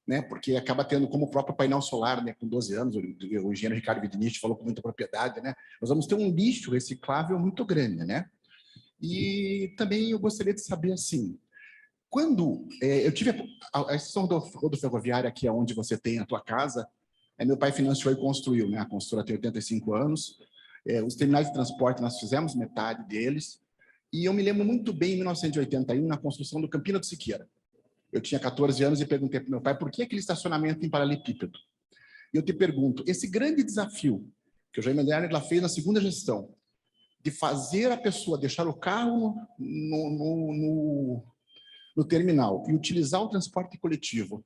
Né? Porque acaba tendo como o próprio painel solar, né? Com 12 anos, o engenheiro Ricardo Vidnich falou com muita propriedade, né? Nós vamos ter um lixo reciclável muito grande, né? E também eu gostaria de saber, assim, quando eu tive a estação rodoferroviária, que é onde você tem a tua casa, meu pai financiou e construiu, né? A construtora tem 85 anos. Os terminais de transporte, nós fizemos metade deles. E eu me lembro muito bem, em 1981, na construção do Campina do Siqueira. Eu tinha 14 anos e perguntei para meu pai por que aquele estacionamento em paralelepípedo. E eu te pergunto, esse grande desafio que o Jaime Lerner fez na segunda gestão, de fazer a pessoa deixar o carro no terminal e utilizar o transporte coletivo,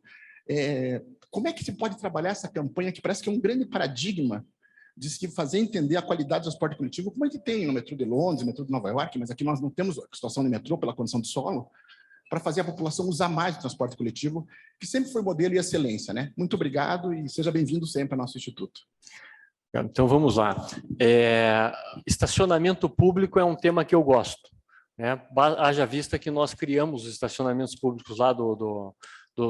como é que se pode trabalhar essa campanha que parece que é um grande paradigma de se fazer entender a qualidade do transporte coletivo, como a gente tem no metrô de Londres, no metrô de Nova York, mas aqui nós não temos a situação de metrô pela condição de solo, para fazer a população usar mais o transporte coletivo, que sempre foi modelo e excelência, né? Muito obrigado e seja bem-vindo sempre ao nosso instituto. Então, vamos lá. Estacionamento público é um tema que eu gosto, né? Haja vista que nós criamos os estacionamentos públicos lá do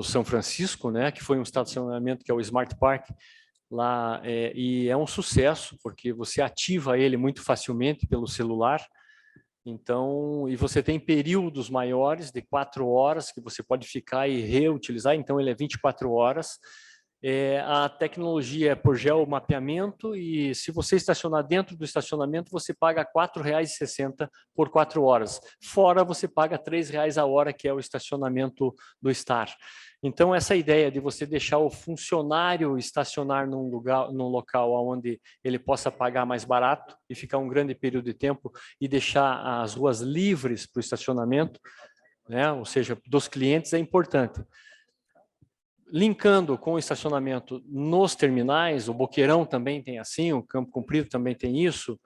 São Francisco, né? Que foi um estacionamento que é o Smart Park, lá, e é um sucesso, porque você ativa ele muito facilmente pelo celular. Então, e você tem períodos maiores de 4 horas que você pode ficar e reutilizar, então ele é 24 horas. A tecnologia é por geomapeamento e se você estacionar dentro do estacionamento, você paga R$ 4,60 por 4 horas. Fora, você paga R$ 3,00 a hora, que é o estacionamento do Star. Então, essa ideia de você deixar o funcionário estacionar num local onde ele possa pagar mais barato e ficar um grande período de tempo e deixar as ruas livres para o estacionamento, né? Ou seja, dos clientes, é importante. Linkando com o estacionamento nos terminais, o Boqueirão também tem assim, o Campo Comprido também tem isso,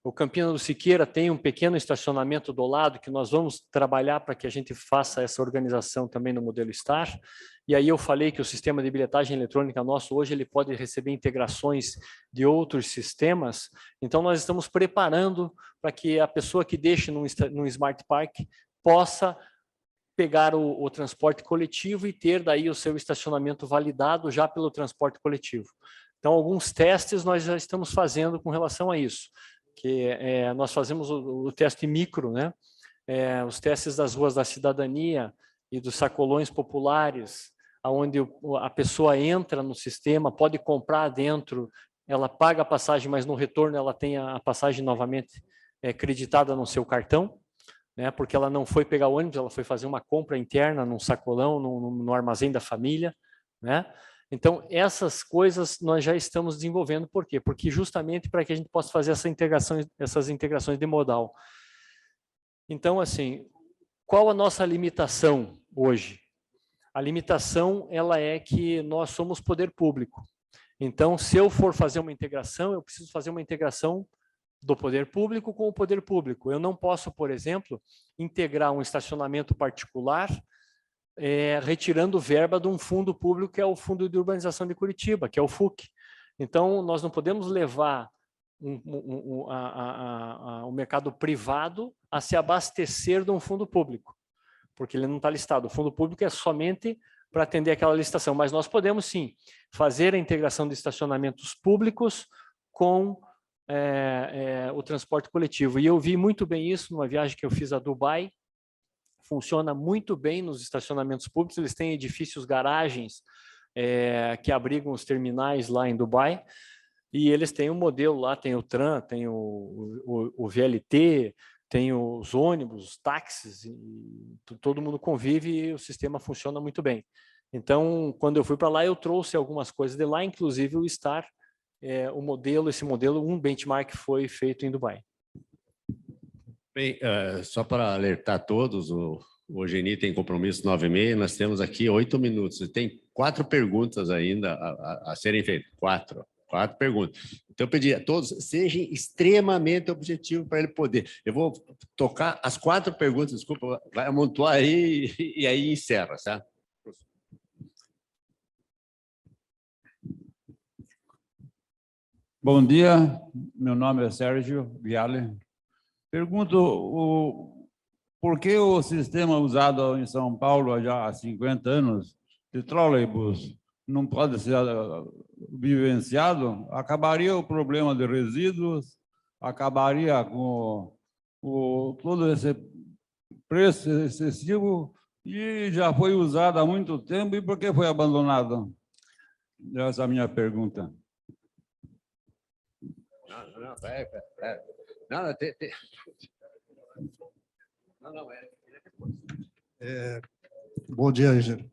o Campina do Siqueira tem um pequeno estacionamento do lado que nós vamos trabalhar para que a gente faça essa organização também no modelo STAR. E aí eu falei que o sistema de bilhetagem eletrônica nosso hoje ele pode receber integrações de outros sistemas. Então nós estamos preparando para que a pessoa que deixe num Smart Park possa pegar o transporte coletivo e ter daí o seu estacionamento validado já pelo transporte coletivo. Então alguns testes nós já estamos fazendo com relação a isso. Que nós fazemos o teste micro, né? Os testes das ruas da cidadania e dos sacolões populares, onde a pessoa entra no sistema, pode comprar dentro, ela paga a passagem, mas no retorno ela tem a passagem novamente creditada no seu cartão, né? Porque ela não foi pegar o ônibus, ela foi fazer uma compra interna num sacolão, no armazém da família, né? Então, essas coisas nós já estamos desenvolvendo. Por quê? Porque justamente para que a gente possa fazer essas integrações de modal. Então, assim, qual a nossa limitação hoje? A limitação ela é que nós somos poder público. Então, se eu for fazer uma integração, eu preciso fazer uma integração do poder público com o poder público. Eu não posso, por exemplo, integrar um estacionamento particular retirando verba de um fundo público, que é o Fundo de Urbanização de Curitiba, que é o FUC. Então, nós não podemos levar o mercado privado a se abastecer de um fundo público, porque ele não está listado. O fundo público é somente para atender aquela licitação, mas nós podemos, sim, fazer a integração de estacionamentos públicos com o transporte coletivo. E eu vi muito bem isso numa viagem que eu fiz a Dubai. Funciona muito bem nos estacionamentos públicos, eles têm edifícios, garagens que abrigam os terminais lá em Dubai, e eles têm um modelo lá, tem o TRAN, tem o VLT, tem os ônibus, os táxis, e todo mundo convive e o sistema funciona muito bem. Então, quando eu fui para lá, eu trouxe algumas coisas de lá, inclusive o STAR, esse modelo, um benchmark foi feito em Dubai. Bem, só para alertar todos, o Geni tem compromisso 9h30, nós temos aqui 8 minutos. Tem 4 perguntas ainda a serem feitas. 4 perguntas. Então, eu pedi a todos, sejam extremamente objetivos para ele poder. Eu vou tocar as 4 perguntas, desculpa, vai amontoar aí e aí encerra, certo? Bom dia, meu nome é Sérgio Viale. Pergunto por que o sistema usado em São Paulo já há 50 anos, de trolleybus, não pode ser vivenciado? Acabaria o problema de resíduos, acabaria com todo esse preço excessivo e já foi usado há muito tempo, e por que foi abandonado? Essa é a minha pergunta. Bom dia, engenheiro.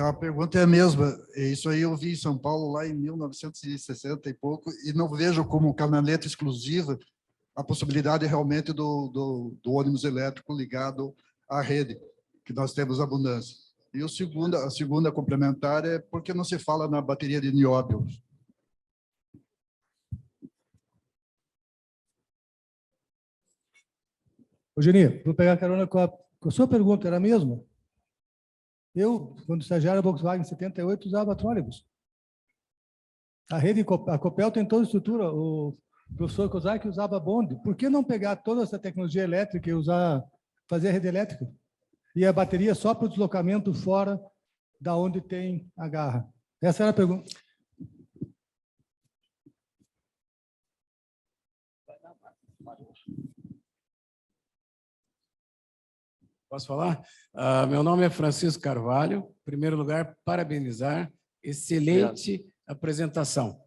A pergunta é a mesma. Isso aí eu vi em São Paulo lá em 1960 e pouco, e não vejo como caminhonete exclusiva a possibilidade realmente do ônibus elétrico ligado à rede, que nós temos abundância. E a segunda complementar é porque não se fala na bateria de nióbio. Ô, Geni, vou pegar carona com a sua pergunta, era a mesma? Eu, quando estagiário da Volkswagen em 78, usava trólebus. A Copel tem toda a estrutura. O professor Kozak usava bonde. Por que não pegar toda essa tecnologia elétrica e fazer a rede elétrica? E a bateria só para o deslocamento fora da onde tem a garra? Essa era a pergunta. Posso falar? Meu nome é Francisco Carvalho. Em primeiro lugar, parabenizar. Excelente apresentação.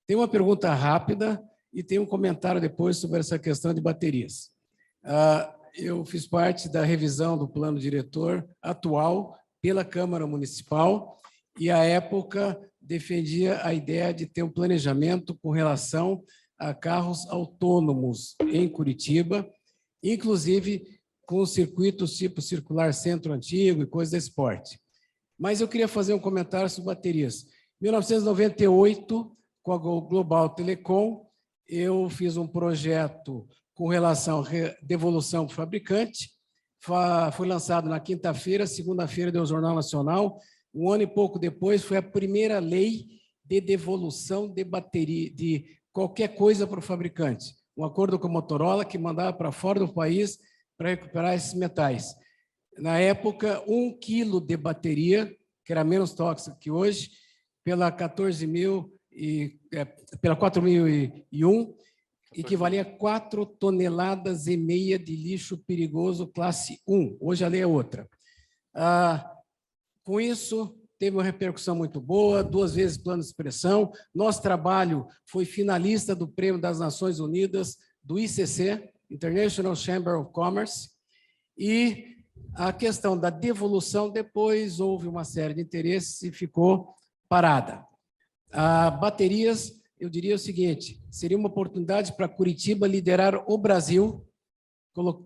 Tem uma pergunta rápida e tem um comentário depois sobre essa questão de baterias. Eu fiz parte da revisão do plano diretor atual pela Câmara Municipal e, à época, defendia a ideia de ter um planejamento com relação a carros autônomos em Curitiba, inclusive com circuitos tipo circular centro antigo e coisas desse porte. Mas eu queria fazer um comentário sobre baterias. Em 1998, com a Global Telecom, eu fiz um projeto com relação à devolução para o fabricante. Foi lançado na quinta-feira, segunda-feira deu o Jornal Nacional. Um ano e pouco depois foi a primeira lei de devolução de bateria, de qualquer coisa para o fabricante. Um acordo com a Motorola que mandava para fora do país para recuperar esses metais. Na época, 1 quilo de bateria, que era menos tóxica que hoje, pela 4.001, equivalia a 4,5 toneladas de lixo perigoso classe 1. Hoje a lei é outra. Com isso, teve uma repercussão muito boa, 2 vezes plano de expressão. Nosso trabalho foi finalista do Prêmio das Nações Unidas, do ICC, International Chamber of Commerce, e a questão da devolução, depois houve uma série de interesses e ficou parada. Baterias, eu diria o seguinte, seria uma oportunidade para Curitiba liderar o Brasil,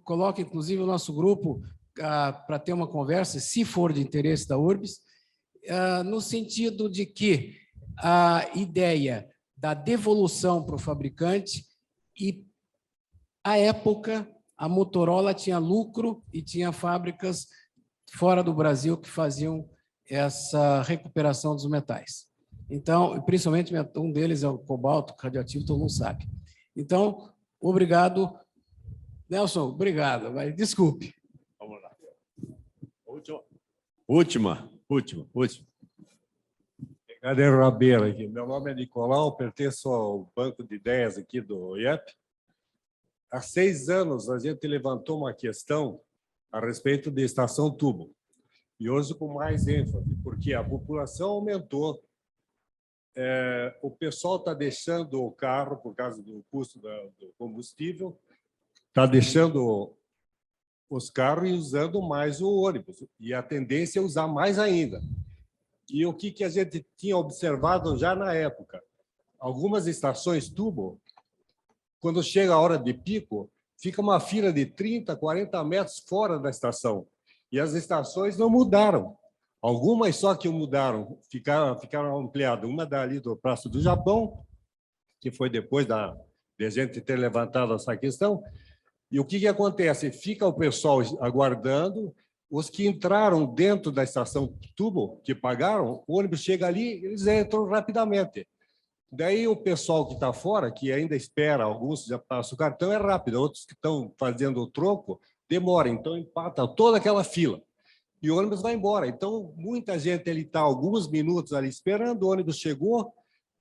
coloca inclusive o nosso grupo para ter uma conversa, se for de interesse da URBS, no sentido de que a ideia da devolução para o fabricante e, à época, a Motorola tinha lucro e tinha fábricas fora do Brasil que faziam essa recuperação dos metais. Então, principalmente um deles é o cobalto radioativo, todo mundo sabe. Então, obrigado. Nelson, obrigado. Mas desculpe. Vamos lá. Última. Cadê o Rabeira aqui? Meu nome é Nicolau, pertenço ao banco de ideias aqui do IEP. Há 6 anos, a gente levantou uma questão a respeito da estação tubo. E hoje com mais ênfase, porque a população aumentou, o pessoal está deixando o carro por causa do custo do combustível, está deixando os carros e usando mais o ônibus. E a tendência é usar mais ainda. E o que a gente tinha observado já na época? Algumas estações tubo, quando chega a hora de pico, fica uma fila de 30, 40 metros fora da estação. E as estações não mudaram. Algumas só que mudaram, ficaram ampliadas. Uma dali do Praça do Japão, que foi depois de a gente ter levantado essa questão. E o que acontece? Fica o pessoal aguardando, os que entraram dentro da estação tubo, que pagaram, o ônibus chega ali, eles entram rapidamente. Daí o pessoal que está fora, que ainda espera, alguns já passam o cartão, é rápido, outros que estão fazendo o troco, demora, então empata toda aquela fila. E o ônibus vai embora. Então, muita gente está alguns minutos ali esperando, o ônibus chegou,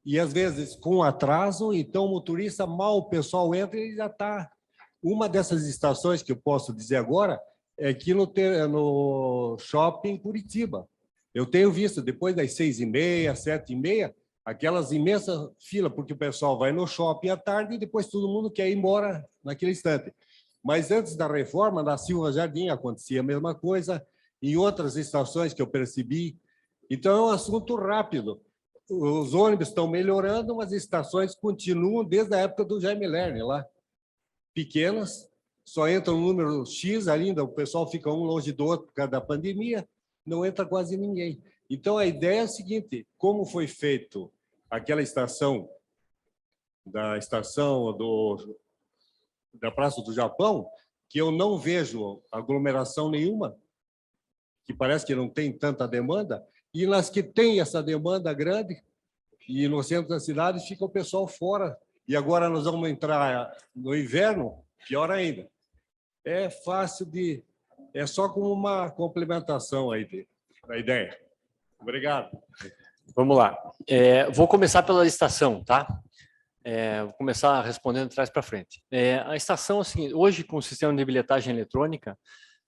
e às vezes com atraso, então o motorista, mal o pessoal entra, ele já está. Uma dessas estações que eu posso dizer agora é aqui no shopping Curitiba. Eu tenho visto, depois das 6h30, 7h30, aquelas imensas filas, porque o pessoal vai no shopping à tarde e depois todo mundo quer ir embora naquele instante. Mas antes da reforma, na Silva Jardim, acontecia a mesma coisa, em outras estações que eu percebi. Então, é um assunto rápido. Os ônibus estão melhorando, mas as estações continuam desde a época do Jaime Lerner, lá. Pequenas, só entra um número X ainda, o pessoal fica um longe do outro por causa da pandemia, não entra quase ninguém. Então, a ideia é a seguinte, como foi feito aquela estação, da Praça do Japão, que eu não vejo aglomeração nenhuma, que parece que não tem tanta demanda, e nas que tem essa demanda grande, e no centro da cidade fica o pessoal fora. E agora nós vamos entrar no inverno, pior ainda. É fácil de... É só como uma complementação aí da ideia. Obrigado. Vamos lá. Vou começar pela estação, tá? Vou começar respondendo de trás para frente. A estação, assim, hoje, com o sistema de bilhetagem eletrônica,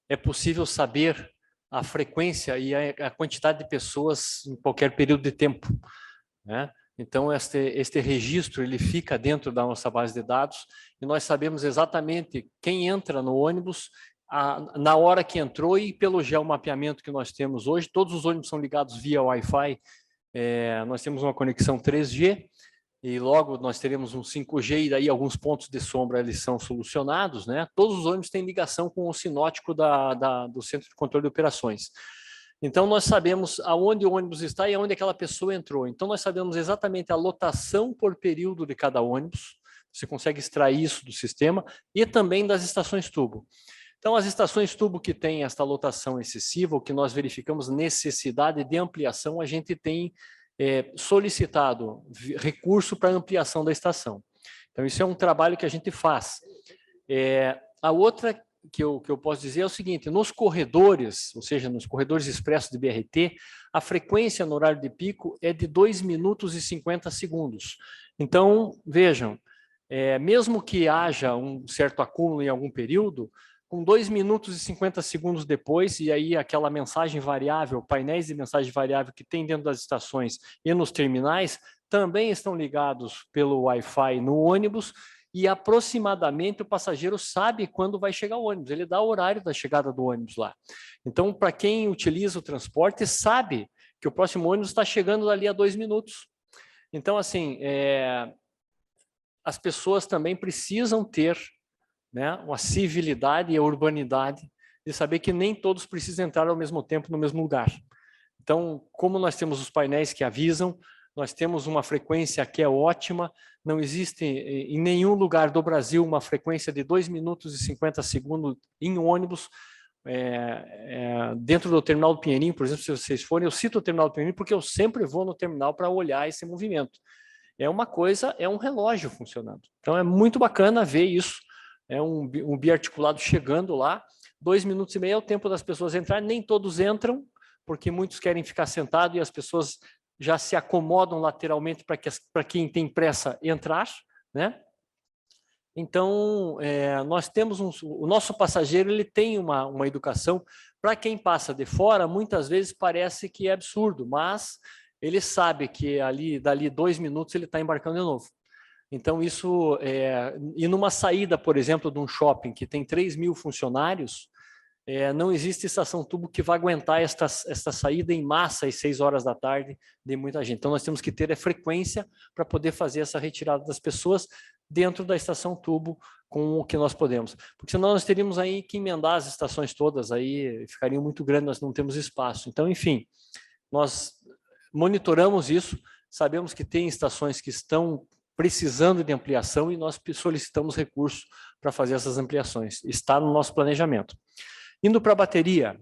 é possível saber a frequência e a quantidade de pessoas em qualquer período de tempo, né? Então, este registro ele fica dentro da nossa base de dados e nós sabemos exatamente quem entra no ônibus na hora que entrou e pelo geomapeamento que nós temos hoje. Todos os ônibus são ligados via Wi-Fi, nós temos uma conexão 3G e logo nós teremos um 5G e daí alguns pontos de sombra eles são solucionados, né? Todos os ônibus têm ligação com o sinótico do Centro de Controle de Operações. Então, nós sabemos aonde o ônibus está e aonde aquela pessoa entrou. Então, nós sabemos exatamente a lotação por período de cada ônibus. Você consegue extrair isso do sistema e também das estações tubo. Então, as estações tubo que têm esta lotação excessiva, ou que nós verificamos necessidade de ampliação, a gente tem solicitado recurso para ampliação da estação. Então, isso é um trabalho que a gente faz. A outra que eu posso dizer é o seguinte, nos corredores, ou seja, nos corredores expressos de BRT, a frequência no horário de pico é de 2 minutos e 50 segundos. Então, vejam, mesmo que haja um certo acúmulo em algum período, com 2 minutos e 50 segundos depois, e aí aquela mensagem variável, painéis de mensagem variável que tem dentro das estações e nos terminais, também estão ligados pelo Wi-Fi no ônibus, e aproximadamente o passageiro sabe quando vai chegar o ônibus, ele dá o horário da chegada do ônibus lá. Então, para quem utiliza o transporte, sabe que o próximo ônibus está chegando ali a 2 minutos. Então, assim, as pessoas também precisam ter, né, uma civilidade e a urbanidade de saber que nem todos precisam entrar ao mesmo tempo no mesmo lugar. Então, como nós temos os painéis que avisam, nós temos uma frequência que é ótima, não existe em nenhum lugar do Brasil uma frequência de 2 minutos e 50 segundos em ônibus. Dentro do terminal do Pinheirinho, por exemplo, se vocês forem, eu cito o terminal do Pinheirinho porque eu sempre vou no terminal para olhar esse movimento. É uma coisa, é um relógio funcionando. Então é muito bacana ver isso, é um biarticulado chegando lá, 2 minutos e meio é o tempo das pessoas entrarem, nem todos entram, porque muitos querem ficar sentados e as pessoas já se acomodam lateralmente para quem tem pressa entrar, né? Então, nós temos o nosso passageiro, ele tem uma educação. Para quem passa de fora, muitas vezes parece que é absurdo, mas ele sabe que dali 2 minutos ele está embarcando de novo. Então, isso, e numa saída, por exemplo, de um shopping que tem 3.000 funcionários, não existe estação tubo que vai aguentar esta saída em massa às 6 horas da tarde de muita gente. Então, nós temos que ter a frequência para poder fazer essa retirada das pessoas dentro da estação tubo com o que nós podemos. Porque senão nós teríamos aí que emendar as estações todas, aí ficariam muito grandes, nós não temos espaço. Então, enfim, nós monitoramos isso, sabemos que tem estações que estão precisando de ampliação e nós solicitamos recursos para fazer essas ampliações. Está no nosso planejamento. Indo para a bateria,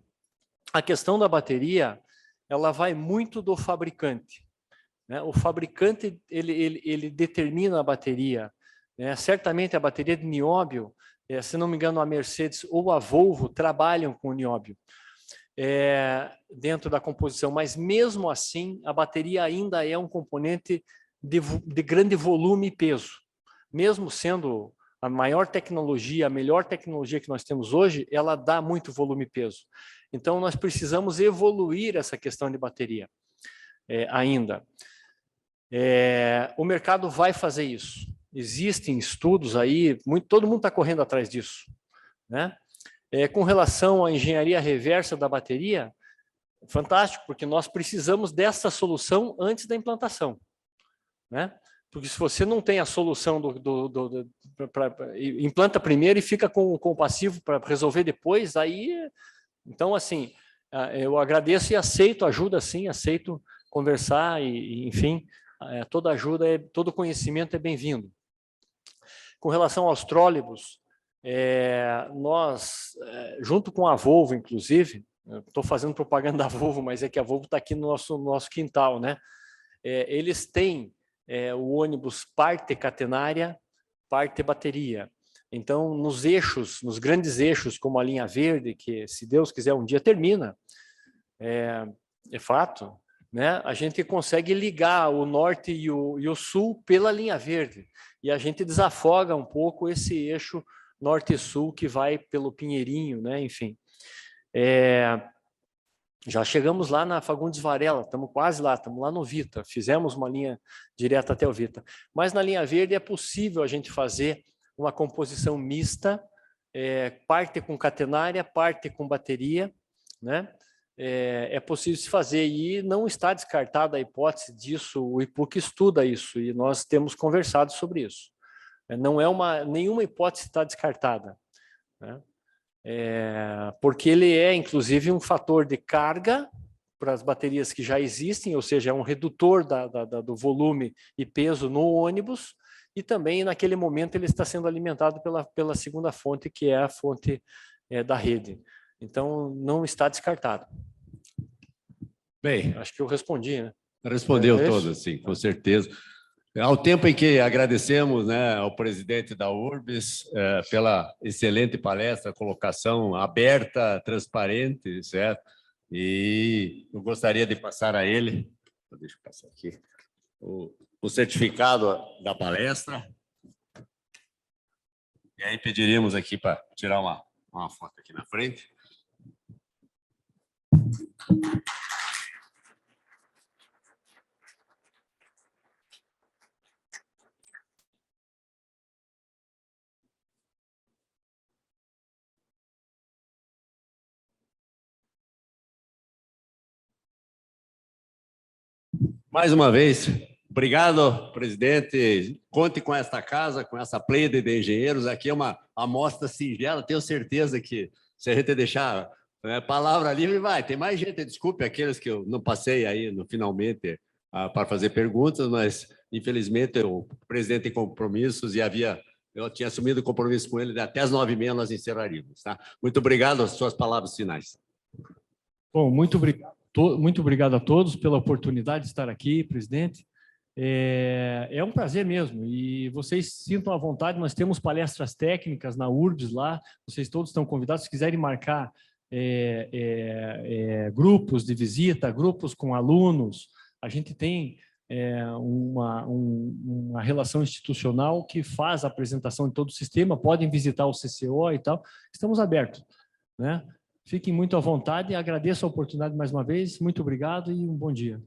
a questão da bateria, ela vai muito do fabricante, né? O fabricante, ele determina a bateria, né? Certamente a bateria de nióbio, se não me engano, a Mercedes ou a Volvo trabalham com nióbio dentro da composição, mas mesmo assim, a bateria ainda é um componente de grande volume e peso. Mesmo sendo a maior tecnologia, a melhor tecnologia que nós temos hoje, ela dá muito volume e peso. Então, nós precisamos evoluir essa questão de bateria ainda. O mercado vai fazer isso. Existem estudos aí, todo mundo está correndo atrás disso, né? Com relação à engenharia reversa da bateria, fantástico, porque nós precisamos dessa solução antes da implantação, né? Porque se você não tem a solução implanta primeiro e fica com o passivo para resolver depois, aí, então, assim, eu agradeço e aceito ajuda, sim, aceito conversar e enfim, toda ajuda, todo conhecimento é bem-vindo. Com relação aos trólebus, nós, junto com a Volvo, inclusive, estou fazendo propaganda da Volvo, mas é que a Volvo está aqui no nosso quintal, né? Eles têm o ônibus parte catenária, parte bateria. Então, nos eixos, nos grandes eixos, como a linha verde, que se Deus quiser um dia termina, é fato, né? A gente consegue ligar o norte e o sul pela linha verde, e a gente desafoga um pouco esse eixo norte e sul que vai pelo Pinheirinho, né? Enfim. Já chegamos lá na Fagundes Varela, estamos quase lá, estamos lá no Vita, fizemos uma linha direta até o Vita. Mas na linha verde é possível a gente fazer uma composição mista, parte com catenária, parte com bateria, né? É possível se fazer e não está descartada a hipótese disso, o IPUC estuda isso e nós temos conversado sobre isso. Não é nenhuma hipótese está descartada, né? Porque ele é, inclusive, um fator de carga para as baterias que já existem, ou seja, é um redutor do volume e peso no ônibus, e também, naquele momento, ele está sendo alimentado pela segunda fonte, que é a fonte da rede. Então, não está descartado. Bem, acho que eu respondi, né? Respondeu todas, sim, com certeza. Ao tempo em que agradecemos, né, ao presidente da URBS pela excelente palestra, colocação aberta, transparente, certo? E eu gostaria de passar a ele, deixa eu passar aqui, o certificado da palestra. E aí pediríamos aqui para tirar uma foto aqui na frente. Mais uma vez, obrigado, presidente. Conte com esta casa, com essa pleia de engenheiros. Aqui é uma amostra singela. Tenho certeza que, se a gente deixar palavra livre, vai. Tem mais gente. Desculpe aqueles que eu não passei aí, finalmente, para fazer perguntas, mas, infelizmente, o presidente tem compromissos e eu tinha assumido o compromisso com ele, até as 9h30 nós encerraríamos. Tá? Muito obrigado, as suas palavras finais. Bom, muito obrigado a todos pela oportunidade de estar aqui, presidente. É um prazer mesmo, e vocês sintam à vontade, nós temos palestras técnicas na URBS lá, vocês todos estão convidados, se quiserem marcar grupos de visita, grupos com alunos, a gente tem uma relação institucional que faz a apresentação de todo o sistema, podem visitar o CCO e tal, estamos abertos, né? Fiquem muito à vontade, agradeço a oportunidade mais uma vez, muito obrigado e um bom dia.